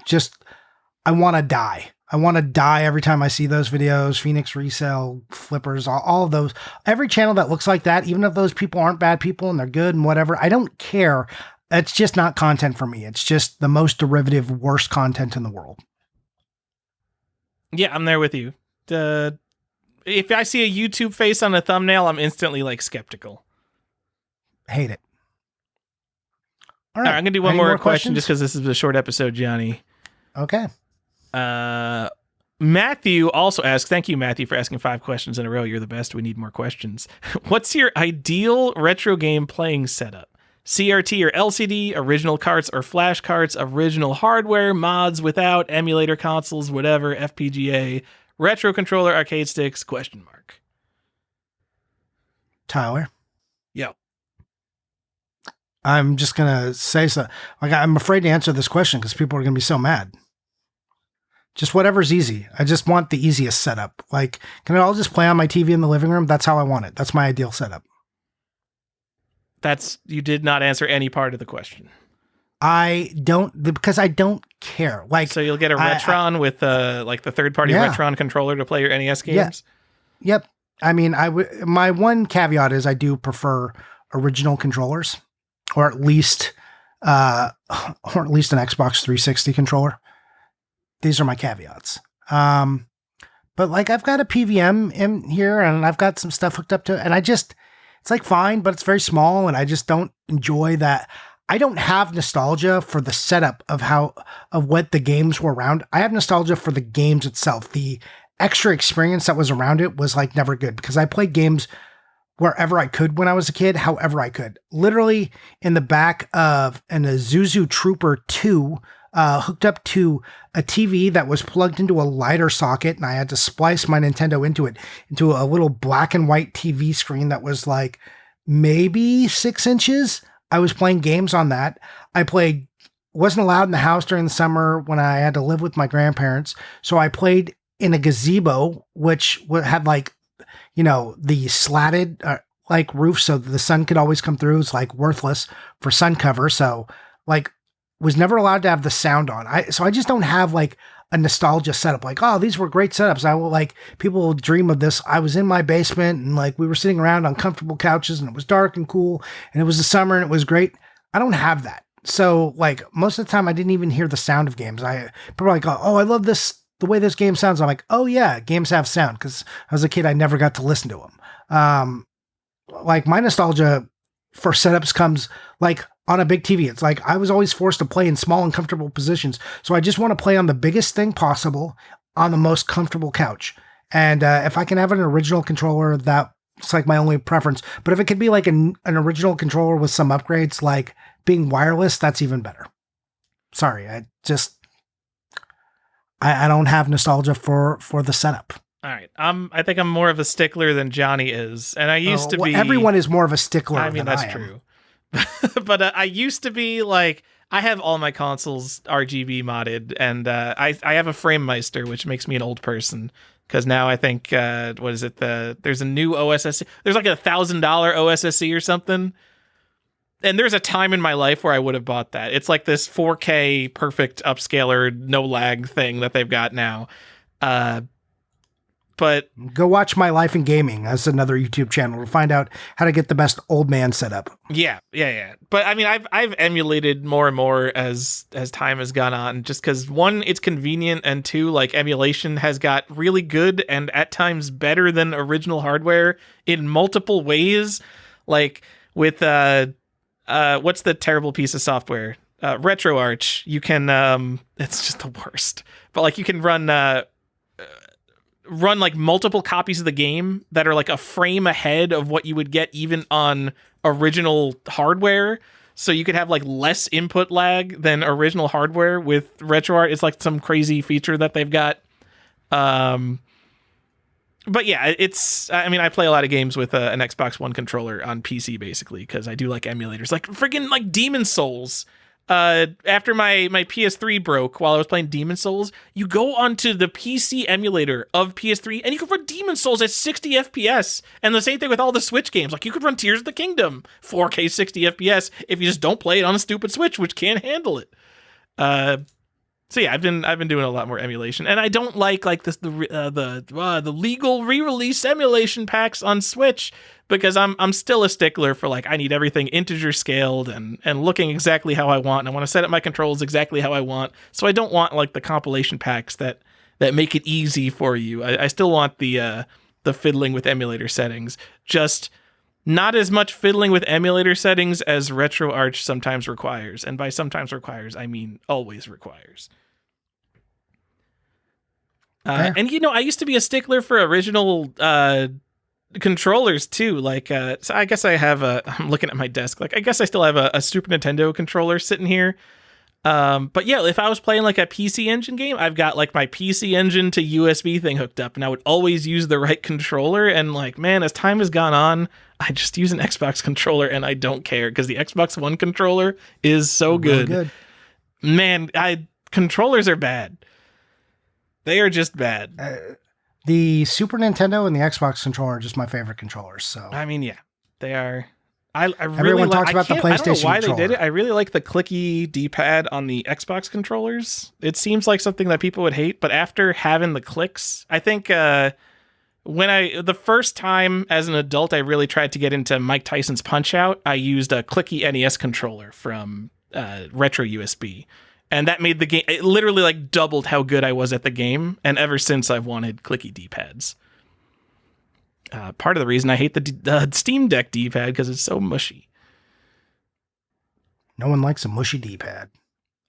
want to die. I want to die every time I see those videos. Phoenix Resale, Flippers, all of those. Every channel that looks like that, even if those people aren't bad people and they're good and whatever, I don't care. It's just not content for me. It's just the most derivative, worst content in the world. Yeah, I'm there with you. If I see a YouTube face on a thumbnail, I'm instantly like skeptical. Hate it. All right, I'm going to do one more question just because this is a short episode, Johnny. Okay. Matthew also asks, thank you, Matthew, for asking 5 questions in a row. You're the best. We need more questions. What's your ideal retro game playing setup? CRT or LCD, original carts or flash carts, original hardware, mods without, emulator consoles, whatever, FPGA, retro controller, arcade sticks, ? Tyler? Yo. I'm just going to say so. Like, I'm afraid to answer this question because people are going to be so mad. Just whatever's easy. I just want the easiest setup. Like, can it all just play on my TV in the living room? That's how I want it. That's my ideal setup. You did not answer any part of the question. Because I don't care. Like, so you'll get a Retron with like the third-party Retron controller to play your NES games? Yeah. Yep. I mean, my one caveat is I do prefer original controllers, or at least an Xbox 360 controller. These are my caveats. But like, I've got a PVM in here and I've got some stuff hooked up to it, and it's like fine, but it's very small and I just don't enjoy that. I don't have nostalgia for the setup of what the games were around. I have nostalgia for the games itself. The extra experience that was around it was like never good because I played games wherever I could when I was a kid, however I could. Literally in the back of an Isuzu Trooper 2, hooked up to a TV that was plugged into a lighter socket, and I had to splice my Nintendo into a little black and white TV screen that was like maybe 6 inches. I was playing games on that. Wasn't allowed in the house during the summer when I had to live with my grandparents. So I played in a gazebo, which had like, the slatted like roof so the sun could always come through. It's like worthless for sun cover. So like, was never allowed to have the sound on. So I just don't have like a nostalgia setup. Like, oh, these were great setups. People will dream of this. I was in my basement and like we were sitting around on comfortable couches and it was dark and cool and it was the summer and it was great. I don't have that. So like most of the time I didn't even hear the sound of games. People are like, oh, I love this, the way this game sounds. I'm like, oh yeah, games have sound. Cause as a kid, I never got to listen to them. Like my nostalgia for setups comes like on a big TV. It's like I was always forced to play in small and comfortable positions. So I just want to play on the biggest thing possible on the most comfortable couch. And if I can have an original controller, that's like my only preference. But if it could be like an original controller with some upgrades, like being wireless, that's even better. Sorry, I don't have nostalgia for the setup. All right. I think I'm more of a stickler than Johnny is. And I used to be. Everyone is more of a stickler. I mean, that's true. But I used to be like, I have all my consoles RGB modded, and I have a Framemeister, which makes me an old person. Because now I think, what is it? There's a new OSSC. There's like $1,000 OSSC or something. And there's a time in my life where I would have bought that. It's like this 4K perfect upscaler, no lag thing that they've got now. But go watch My Life in Gaming. That's another YouTube channel to find out how to get the best old man setup. Yeah. But I mean, I've emulated more and more as time has gone on, just because one, it's convenient, and two, like emulation has got really good and at times better than original hardware in multiple ways. Like with what's the terrible piece of software? RetroArch. You can it's just the worst. But like you can run like multiple copies of the game that are like a frame ahead of what you would get even on original hardware. So you could have like less input lag than original hardware with RetroArch. It's like some crazy feature that they've got. But yeah, I play a lot of games with an Xbox One controller on PC basically, because I do like emulators, like friggin' like Demon Souls. After my PS3 broke while I was playing Demon Souls, you go onto the PC emulator of PS3 and you can run Demon Souls at 60 FPS. And the same thing with all the Switch games. Like you could run Tears of the Kingdom 4K 60 FPS if you just don't play it on a stupid Switch, which can't handle it. So yeah, I've been doing a lot more emulation, and I don't like this the legal re-release emulation packs on Switch, because I'm still a stickler for like I need everything integer scaled and looking exactly how I want, and I want to set up my controls exactly how I want. So I don't want like the compilation packs that make it easy for you. I still want the fiddling with emulator settings, just not as much fiddling with emulator settings as RetroArch sometimes requires, and by sometimes requires I mean always requires. And I used to be a stickler for original controllers too. Like, so I guess I have I'm looking at my desk. Like, I guess I still have a Super Nintendo controller sitting here. But yeah, if I was playing like a PC Engine game, I've got like my PC Engine to USB thing hooked up, and I would always use the right controller. And like, man, as time has gone on, I just use an Xbox controller, and I don't care, because the Xbox One controller is so good. Really good. Man, controllers are bad. They are just bad. The Super Nintendo and the Xbox controller are just my favorite controllers. So I mean, yeah, they are. I really Everyone talks about the PlayStation I don't know why controller. They did it. I really like the clicky D-pad on the Xbox controllers. It seems like something that people would hate, but after having the clicks, I think the first time as an adult I really tried to get into Mike Tyson's Punch-Out, I used a clicky NES controller from Retro USB. And that made the game, it literally like doubled how good I was at the game. And ever since, I've wanted clicky D-pads. Part of the reason I hate the Steam Deck D-pad, because it's so mushy. No one likes a mushy D-pad.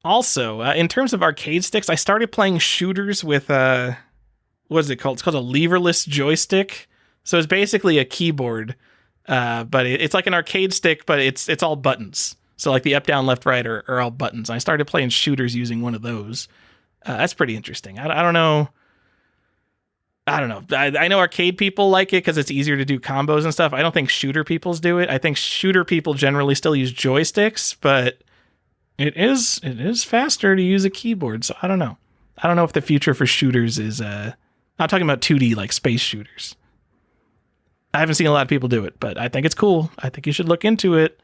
Also, in terms of arcade sticks, I started playing shooters with, what is it called? It's called a leverless joystick. So it's basically a keyboard, but it's like an arcade stick, but it's all buttons. So like the up, down, left, right are all buttons. I started playing shooters using one of those. That's pretty interesting. I don't know. I know arcade people like it because it's easier to do combos and stuff. I don't think shooter peoples do it. I think shooter people generally still use joysticks, but it is faster to use a keyboard. So I don't know. I don't know if the future for shooters is not talking about 2D like space shooters. I haven't seen a lot of people do it, but I think it's cool. I think you should look into it.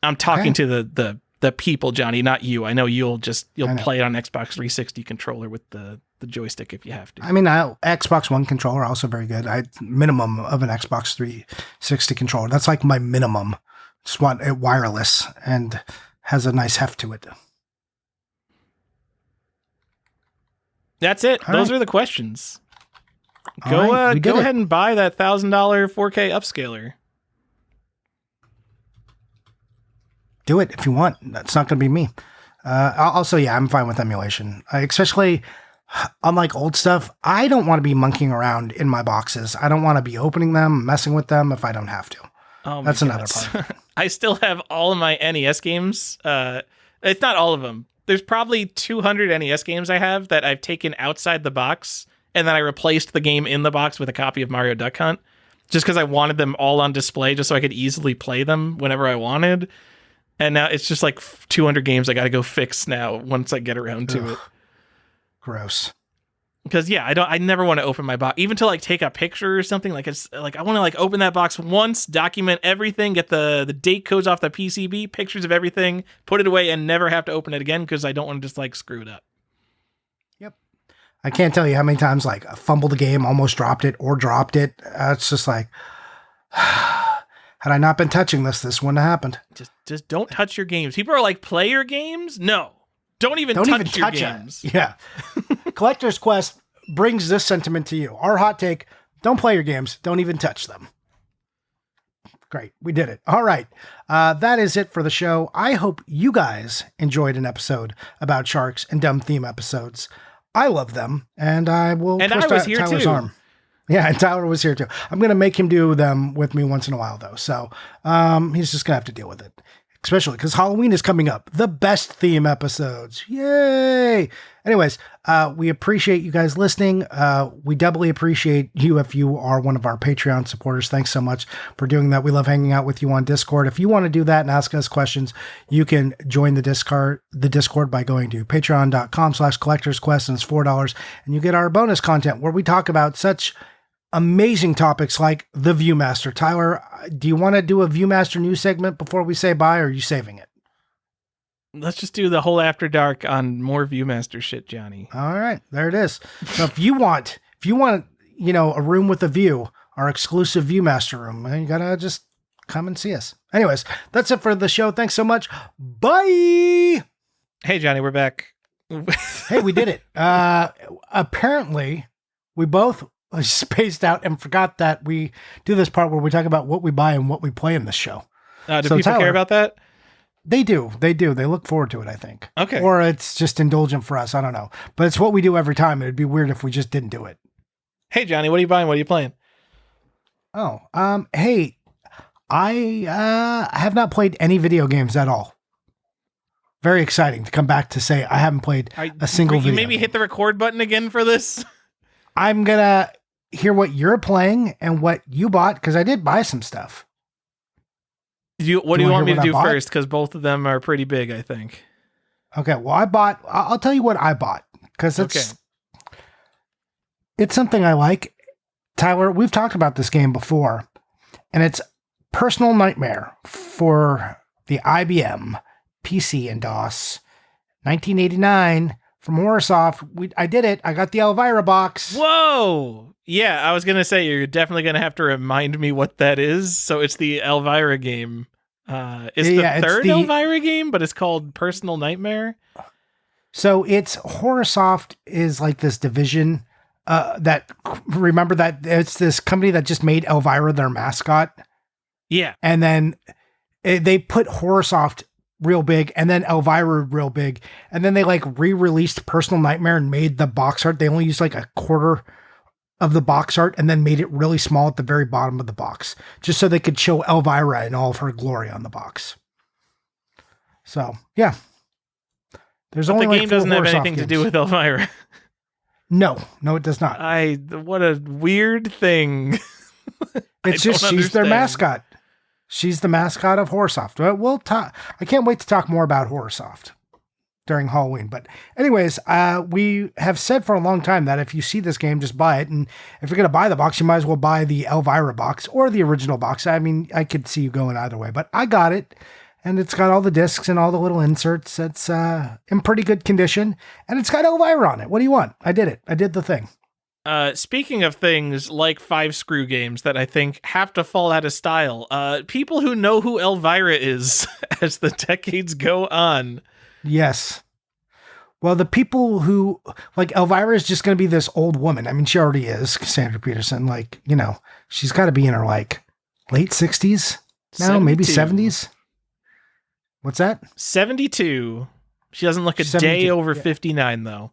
I'm talking to the people, Johnny, not you. I know you'll play it on Xbox 360 controller with the joystick if you have to. I mean, Xbox One controller also very good. Minimum of an Xbox 360 controller. That's like my minimum. Just want it wireless and has a nice heft to it. That's it. Those are the questions. Go ahead and buy that $1,000 4K upscaler. do it if you want. That's not going to be me. Also, yeah, I'm fine with emulation, especially unlike old stuff. I don't want to be monkeying around in my boxes. I don't want to be opening them, messing with them if I don't have to. Oh, that's another part. I still have all of my NES games. It's not all of them. There's probably 200 NES games I have that I've taken outside the box, and then I replaced the game in the box with a copy of Mario Duck Hunt, just because I wanted them all on display, just so I could easily play them whenever I wanted. And now it's just like 200 games I got to go fix now once I get around to it. Gross. Because I never want to open my box, even to like take a picture or something. Like it's like I want to like open that box once, document everything, get the date codes off the PCB, pictures of everything, put it away, and never have to open it again because I don't want to just like screw it up. Yep. I can't tell you how many times like I fumbled a game, almost dropped it. It's just like, had I not been touching this wouldn't have happened. Just don't touch your games. People are like, play your games? No. Don't even touch your games. It. Yeah. Collector's Quest brings this sentiment to you. Our hot take, don't play your games. Don't even touch them. Great. We did it. All right. That is it for the show. I hope you guys enjoyed an episode about sharks and dumb theme episodes. I love them, and I will twist I was here Tyler's too. arm. Yeah, and Tyler was here too. I'm going to make him do them with me once in a while, though. So he's just going to have to deal with it. Especially because Halloween is coming up. The best theme episodes. Yay! Anyways, we appreciate you guys listening. We doubly appreciate you if you are one of our Patreon supporters. Thanks so much for doing that. We love hanging out with you on Discord. If you want to do that and ask us questions, you can join the Discord by going to patreon.com/collectorsquest, and it's $4. And you get our bonus content where we talk about such amazing topics like the Viewmaster. Tyler, do you want to do a Viewmaster news segment before we say bye, or are you saving it? Let's just do the whole After Dark on more Viewmaster shit, Johnny. All right, there it is. So if you want, a room with a view, our exclusive Viewmaster room, you gotta just come and see us. Anyways, that's it for the show. Thanks so much. Bye. Hey, Johnny, we're back. Hey, we did it. Apparently, we both spaced out and forgot that we do this part where we talk about what we buy and what we play in this show. Do people care about that? They do. They look forward to it, I think. Okay. Or it's just indulgent for us. I don't know. But it's what we do every time. It'd be weird if we just didn't do it. Hey, Johnny, what are you buying? What are you playing? Oh, hey, I have not played any video games at all. Very exciting to come back to say I haven't played a single video. You maybe hit the record button again for this? I'm going to hear what you're playing and what you bought, because I did buy some stuff. What do you want me to do first? Because both of them are pretty big, I think. Okay, well, I'll tell you what I bought, because it's something I like. Tyler, we've talked about this game before, and it's Personal Nightmare for the IBM PC and DOS, 1989. From Horrorsoft. I did it. I got the Elvira box. Whoa! Yeah, I was going to say, you're definitely going to have to remind me what that is. So it's the Elvira game. It's the third Elvira game, but it's called Personal Nightmare. So it's Horrorsoft is like this division remember that it's this company that just made Elvira their mascot. Yeah. And then they put Horrorsoft real big, and then Elvira real big, and then they like re-released Personal Nightmare and made the box art. They only used like a quarter of the box art and then made it really small at the very bottom of the box, just so they could show Elvira in all of her glory on the box. So yeah, there's only the game doesn't have anything to do with Elvira. No, it does not. What a weird thing. It's just she's their mascot. She's the mascot of Horrorsoft. We'll talk. I can't wait to talk more about Horrorsoft during Halloween. But anyways, we have said for a long time that if you see this game, just buy it. And if you're going to buy the box, you might as well buy the Elvira box or the original box. I mean, I could see you going either way, but I got it. And it's got all the discs and all the little inserts. It's in pretty good condition. And it's got Elvira on it. What do you want? I did it. I did the thing. Speaking of things like 5-screw games that I think have to fall out of style, people who know who Elvira is as the decades go on. Yes. Well, the people who, like, Elvira is just going to be this old woman. I mean, she already is, Cassandra Peterson. Like, she's got to be in her, like, late 60s now, 72. maybe 70s. What's that? 72. She doesn't look a 72, day over yeah. 59, though.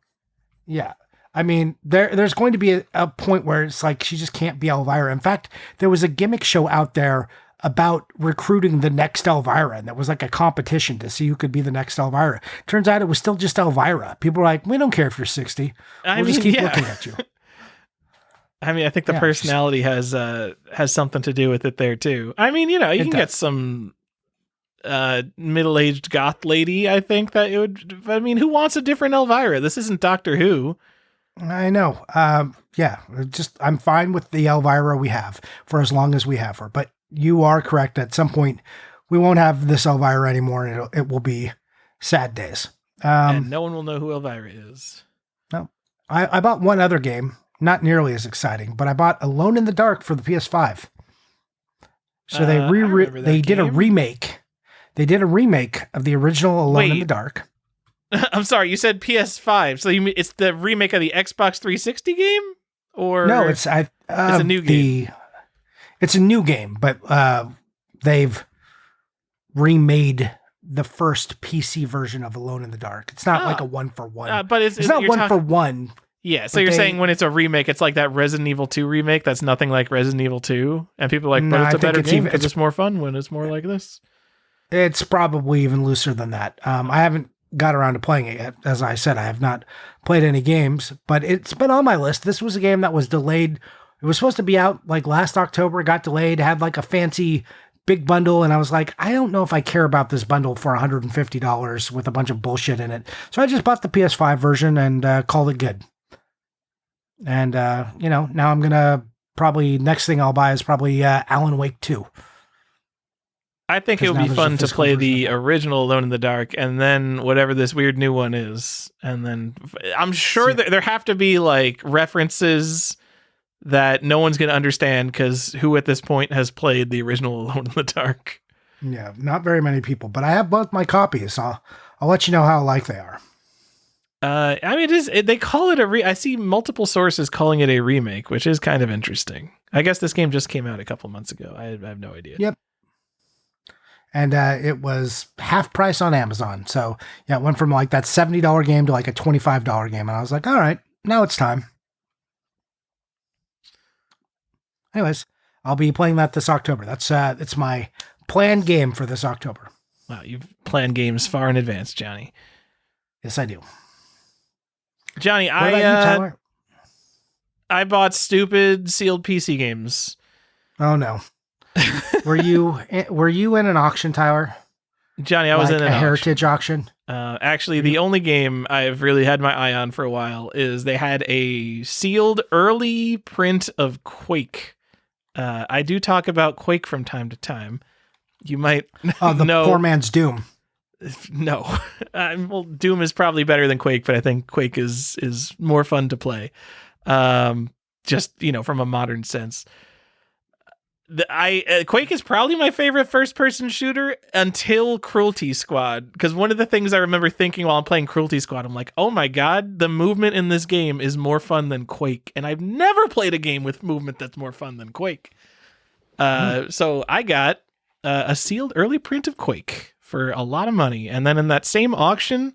Yeah. I mean, there's going to be a point where it's like she just can't be Elvira. In fact, there was a gimmick show out there about recruiting the next Elvira, and that was like a competition to see who could be the next Elvira. Turns out it was still just Elvira. People were like, we don't care if you're 60. We'll just keep looking at you. I mean, I think the personality has something to do with it there, too. I mean, you can get some middle-aged goth lady, I think that it would. I mean, who wants a different Elvira? This isn't Doctor Who. I know. I'm fine with the Elvira we have for as long as we have her. But you are correct. At some point, we won't have this Elvira anymore, and it will be sad days. And no one will know who Elvira is. No. I bought one other game, not nearly as exciting, but I bought Alone in the Dark for the PS5. So they did a remake. They did a remake of the original Alone in the Dark. I'm sorry, you said PS5. So you mean it's the remake of the Xbox 360 game? Or no, it's a new game. It's a new game, but they've remade the first PC version of Alone in the Dark. It's not like a 1-for-1. But it's not 1-for-1. Yeah, so you're saying when it's a remake, it's like that Resident Evil 2 remake that's nothing like Resident Evil 2? And people are like, but it's a better game because it's more fun when it's more like this? It's probably even looser than that. I haven't got around to playing it yet. As I said, I have not played any games, but it's been on my list. This was a game that was delayed. It was supposed to be out like last October, got delayed, had like a fancy big bundle, and I was like, I don't know if I care about this bundle for $150 with a bunch of bullshit in it. So I just bought the PS5 version and called it good. And, now I'm going to next thing I'll buy is probably Alan Wake 2. I think it would be fun to play the original Alone in the Dark and then whatever this weird new one is. And then I'm sure that there have to be like references that no one's going to understand because who at this point has played the original Alone in the Dark? Yeah, not very many people, but I have both my copies. So I'll let you know how alike they are. I mean, they call it I see multiple sources calling it a remake, which is kind of interesting. I guess this game just came out a couple months ago. I have no idea. Yep. And it was half price on Amazon. So, yeah, it went from like that $70 game to like a $25 game. And I was like, all right, now it's time. Anyways, I'll be playing that this October. It's my planned game for this October. Wow, you've planned games far in advance, Johnny. Yes, I do. Johnny, what about you, Tyler? I bought stupid sealed PC games. Oh, no. Were you in an auction, Tyler? Johnny, I was in a heritage auction. Actually, the only game I've really had my eye on for a while is they had a sealed early print of Quake. I do talk about Quake from time to time. You might know. Poor man's Doom. No. Well, Doom is probably better than Quake, but I think Quake is more fun to play. Just, from a modern sense. Quake is probably my favorite first-person shooter until Cruelty Squad, because one of the things I remember thinking while I'm playing Cruelty Squad, I'm like, oh my god, the movement in this game is more fun than Quake, and I've never played a game with movement that's more fun than Quake. So I got a sealed early print of Quake for a lot of money, and then in that same auction,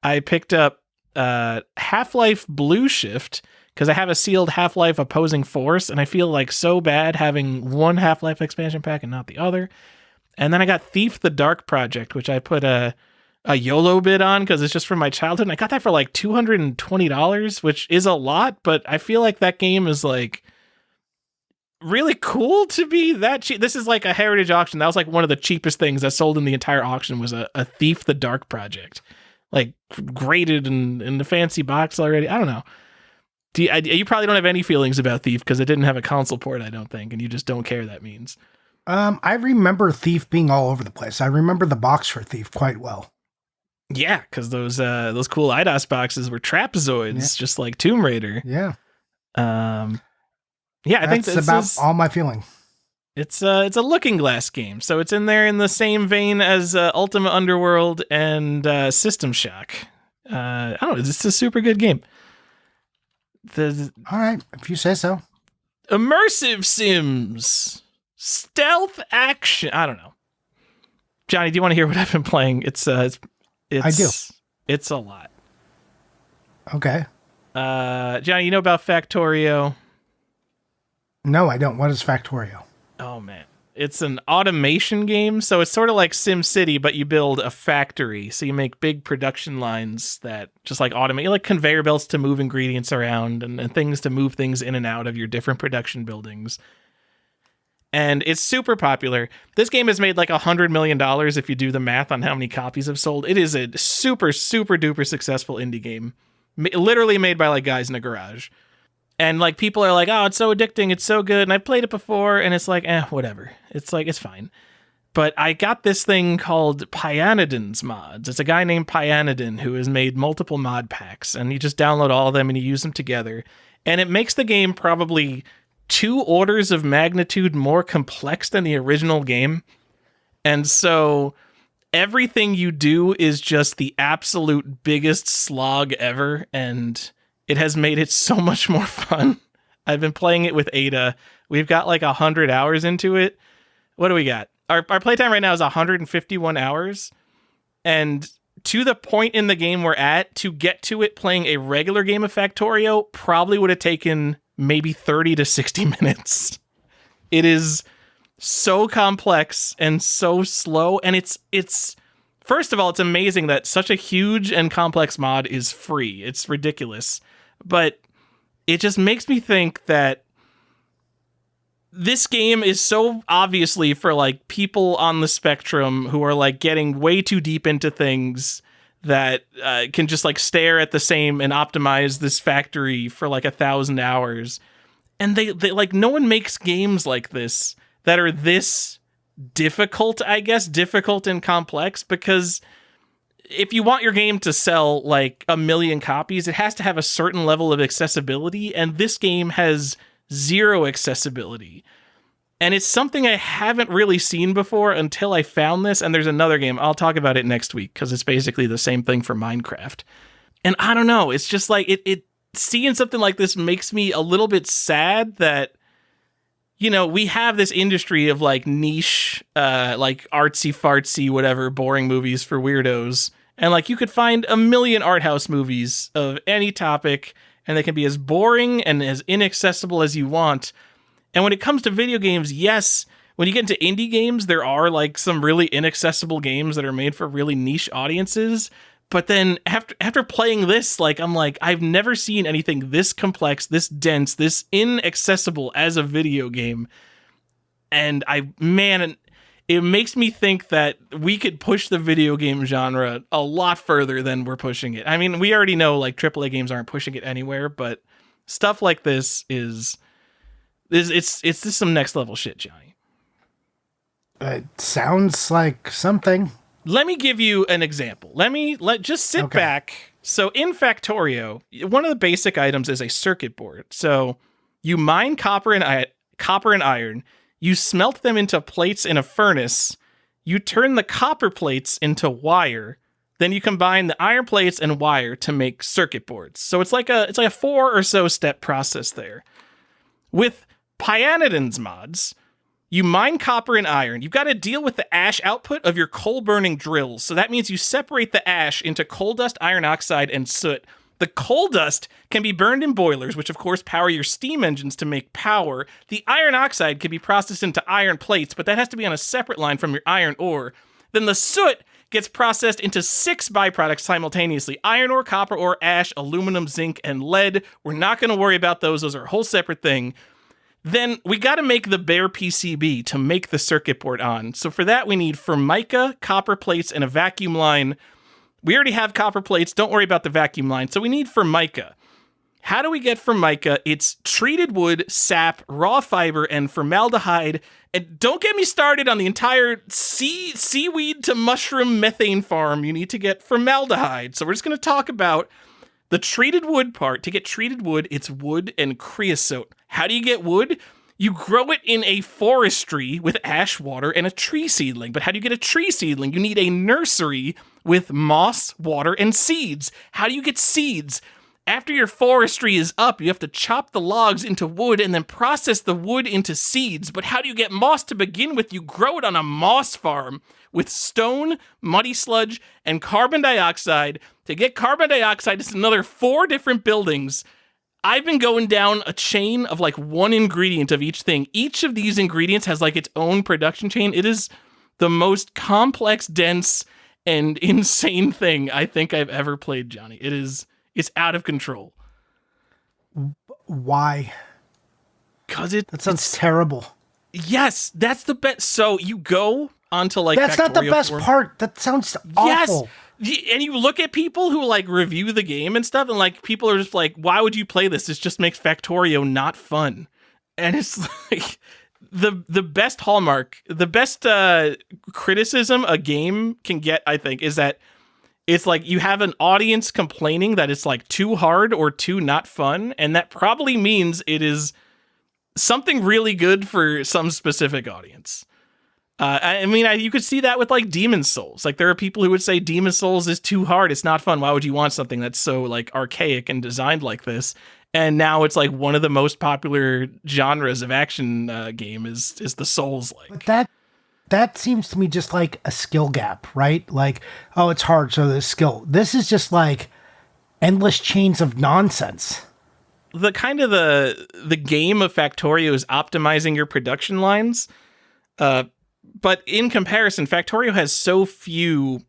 I picked up Half-Life Blue Shift, because I have a sealed Half-Life Opposing Force, and I feel like so bad having one Half-Life expansion pack and not the other. And then I got Thief the Dark Project, which I put a YOLO bid on because it's just from my childhood. And I got that for like $220, which is a lot, but I feel like that game is like really cool to be that cheap. This is like a heritage auction. That was like one of the cheapest things that sold in the entire auction was a Thief the Dark Project. Like graded in the fancy box already. I don't know. You probably don't have any feelings about Thief because it didn't have a console port, I don't think, and you just don't care, that means. I remember Thief being all over the place. I remember the box for Thief quite well. Yeah, because those cool IDOS boxes were trapezoids, just like Tomb Raider. Yeah. I think that's about all my feeling. It's a Looking Glass game, so it's in there in the same vein as Ultima Underworld and System Shock. I don't know, it's a super good game. All right, if you say so. Immersive Sims, stealth action. I don't know. Johnny, do you want to hear what I've been playing? It's I do. It's a lot. Okay. Johnny, you know about Factorio? No, I don't. What is Factorio? Oh man. It's an automation game, so it's sort of like SimCity, but you build a factory. So you make big production lines that just like automate, like conveyor belts to move ingredients around and things to move things in and out of your different production buildings. And it's super popular. This game has made like $100 million if you do the math on how many copies have sold. It is a super, super duper successful indie game, literally made by like guys in a garage. And like people are like, oh, it's so addicting, it's so good. And I've played it before, and it's like, whatever. It's like, it's fine. But I got this thing called Pyanidin's Mods. It's a guy named Pyanidin who has made multiple mod packs, and you just download all of them and you use them together. And it makes the game probably 2 orders of magnitude more complex than the original game. And so everything you do is just the absolute biggest slog ever, and it has made it so much more fun. I've been playing it with Ada. We've got like 100 hours into it. What do we got? Our playtime right now is 151 hours. And to the point in the game we're at, to get to it playing a regular game of Factorio probably would have taken maybe 30 to 60 minutes. It is so complex and so slow. And it's first of all, it's amazing that such a huge and complex mod is free. It's ridiculous. But it just makes me think that this game is so obviously for like people on the spectrum who are like getting way too deep into things that can just like stare at the same and optimize this factory for like 1,000 hours. And they like, no one makes games like this that are this difficult, I guess, difficult and complex, because if you want your game to sell like 1 million copies, it has to have a certain level of accessibility, and this game has 0 accessibility. And it's something I haven't really seen before until I found this, and there's another game. I'll talk about it next week, because it's basically the same thing for Minecraft. And I don't know, it's just like, it seeing something like this makes me a little bit sad that, you know, we have this industry of like niche, like artsy fartsy, whatever, boring movies for weirdos. And like you could find 1 million art house movies of any topic, and they can be as boring and as inaccessible as you want. And when it comes to video games, yes, when you get into indie games, there are like some really inaccessible games that are made for really niche audiences. But then after playing this, like I'm like, I've never seen anything this complex, this dense, this inaccessible as a video game. And it makes me think that we could push the video game genre a lot further than we're pushing it. I mean, we already know like AAA games aren't pushing it anywhere, but stuff like this it's just some next level shit, Johnny. It sounds like something. Let me give you an example. Just sit back. So in Factorio, one of the basic items is a circuit board. So you mine copper and iron. You smelt them into plates in a furnace. You turn the copper plates into wire. Then you combine the iron plates and wire to make circuit boards. So it's like a 4 or so step process there. With Pyanidin's mods, you mine copper and iron. You've got to deal with the ash output of your coal-burning drills. So that means you separate the ash into coal dust, iron oxide, and soot. The coal dust can be burned in boilers, which of course power your steam engines to make power. The iron oxide can be processed into iron plates, but that has to be on a separate line from your iron ore. Then the soot gets processed into 6 byproducts simultaneously: iron ore, copper ore, ash, aluminum, zinc, and lead. We're not going to worry about those. Those are a whole separate thing. Then we got to make the bare PCB to make the circuit board on. So for that, we need Formica, copper plates, and a vacuum line. We already have copper plates. Don't worry about the vacuum line. So we need Formica. How do we get Formica? It's treated wood, sap, raw fiber, and formaldehyde. And don't get me started on the entire seaweed to mushroom methane farm. You need to get formaldehyde. So we're just going to talk about the treated wood part. To get treated wood, it's wood and creosote. How do you get wood? You grow it in a forestry with ash, water, and a tree seedling. But how do you get a tree seedling? You need a nursery with moss, water, and seeds. How do you get seeds? After your forestry is up, you have to chop the logs into wood and then process the wood into seeds. But how do you get moss to begin with? You grow it on a moss farm with stone, muddy sludge, and carbon dioxide. To get carbon dioxide, it's another 4 different buildings. I've been going down a chain of like 1 ingredient of each thing. Each of these ingredients has like its own production chain. It is the most complex, dense, and insane thing I think I've ever played, Johnny. It's out of control. Why? Because that sounds terrible. Yes, that's the best. So you go onto like that's not the best part. That sounds awful. Yes, and you look at people who like review the game and stuff, and like people are just like, "Why would you play this? This just makes Factorio not fun." And it's like the best hallmark, the best criticism a game can get, I think, is that it's like you have an audience complaining that it's like too hard or too not fun, and that probably means it is something really good for some specific audience. I mean, you could see that with like Demon's Souls. Like there are people who would say Demon's Souls is too hard, it's not fun. Why would you want something that's so like archaic and designed like this? And now it's like one of the most popular genres of action game is the Souls-like. But that seems to me just like a skill gap, right? Like, oh, it's hard, so there's skill. This is just like endless chains of nonsense. The kind of the game of Factorio is optimizing your production lines. But in comparison, Factorio has so few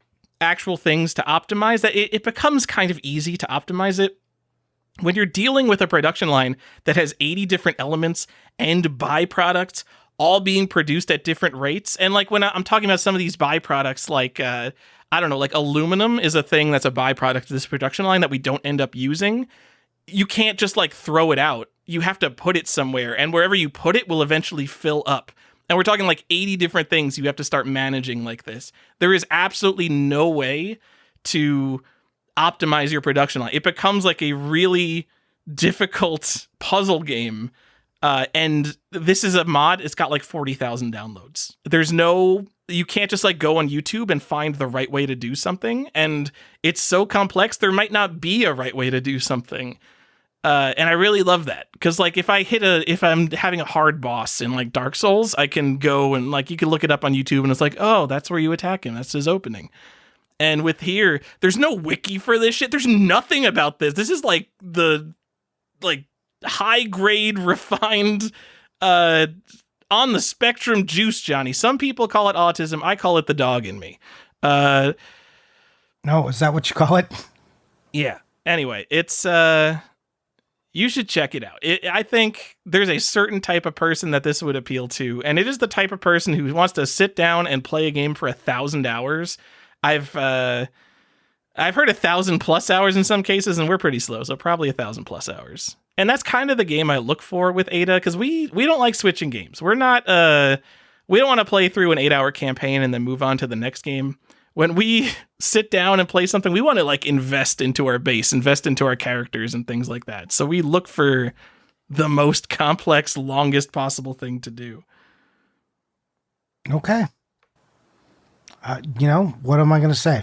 actual things to optimize that it becomes kind of easy to optimize it. When you're dealing with a production line that has 80 different elements and byproducts all being produced at different rates. And like when I'm talking about some of these byproducts, like, I don't know, like aluminum is a thing that's a byproduct of this production line that we don't end up using. You can't just like throw it out. You have to put it somewhere, and wherever you put it will eventually fill up. And we're talking like 80 different things you have to start managing like this. There is absolutely no way to optimize your production line. It becomes like a really difficult puzzle game. And this is a mod. It's got like 40,000 downloads. You can't just like go on YouTube and find the right way to do something. And it's so complex, there might not be a right way to do something. And I really love that. Because like if I'm having a hard boss in like Dark Souls, I can go and like, you can look it up on YouTube and it's like, oh, that's where you attack him. That's his opening. And with here, there's no wiki for this shit. There's nothing about this. This is like the like high grade refined on the spectrum juice, Johnny. Some people call it autism. I call it the dog in me. No, is that what you call it? Yeah. Anyway, it's you should check it out. I think there's a certain type of person that this would appeal to, and it is the type of person who wants to sit down and play a game for 1,000 hours. I've heard 1,000+ hours in some cases, and we're pretty slow, so probably 1,000+ hours. And that's kind of the game I look for with Ada, because we don't like switching games. We're not we don't want to play through an 8-hour campaign and then move on to the next game. When we sit down and play something, we want to like invest into our base, invest into our characters and things like that. So we look for the most complex, longest possible thing to do. Okay. What am I going to say?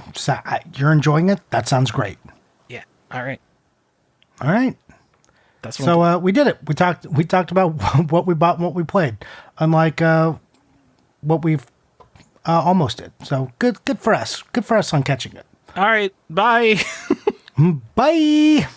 You're enjoying it? That sounds great. Yeah. All right. That's so we did it. We talked about what we bought and what we played, unlike what we've almost did. So good for us. Good for us on catching it. All right. Bye. Bye.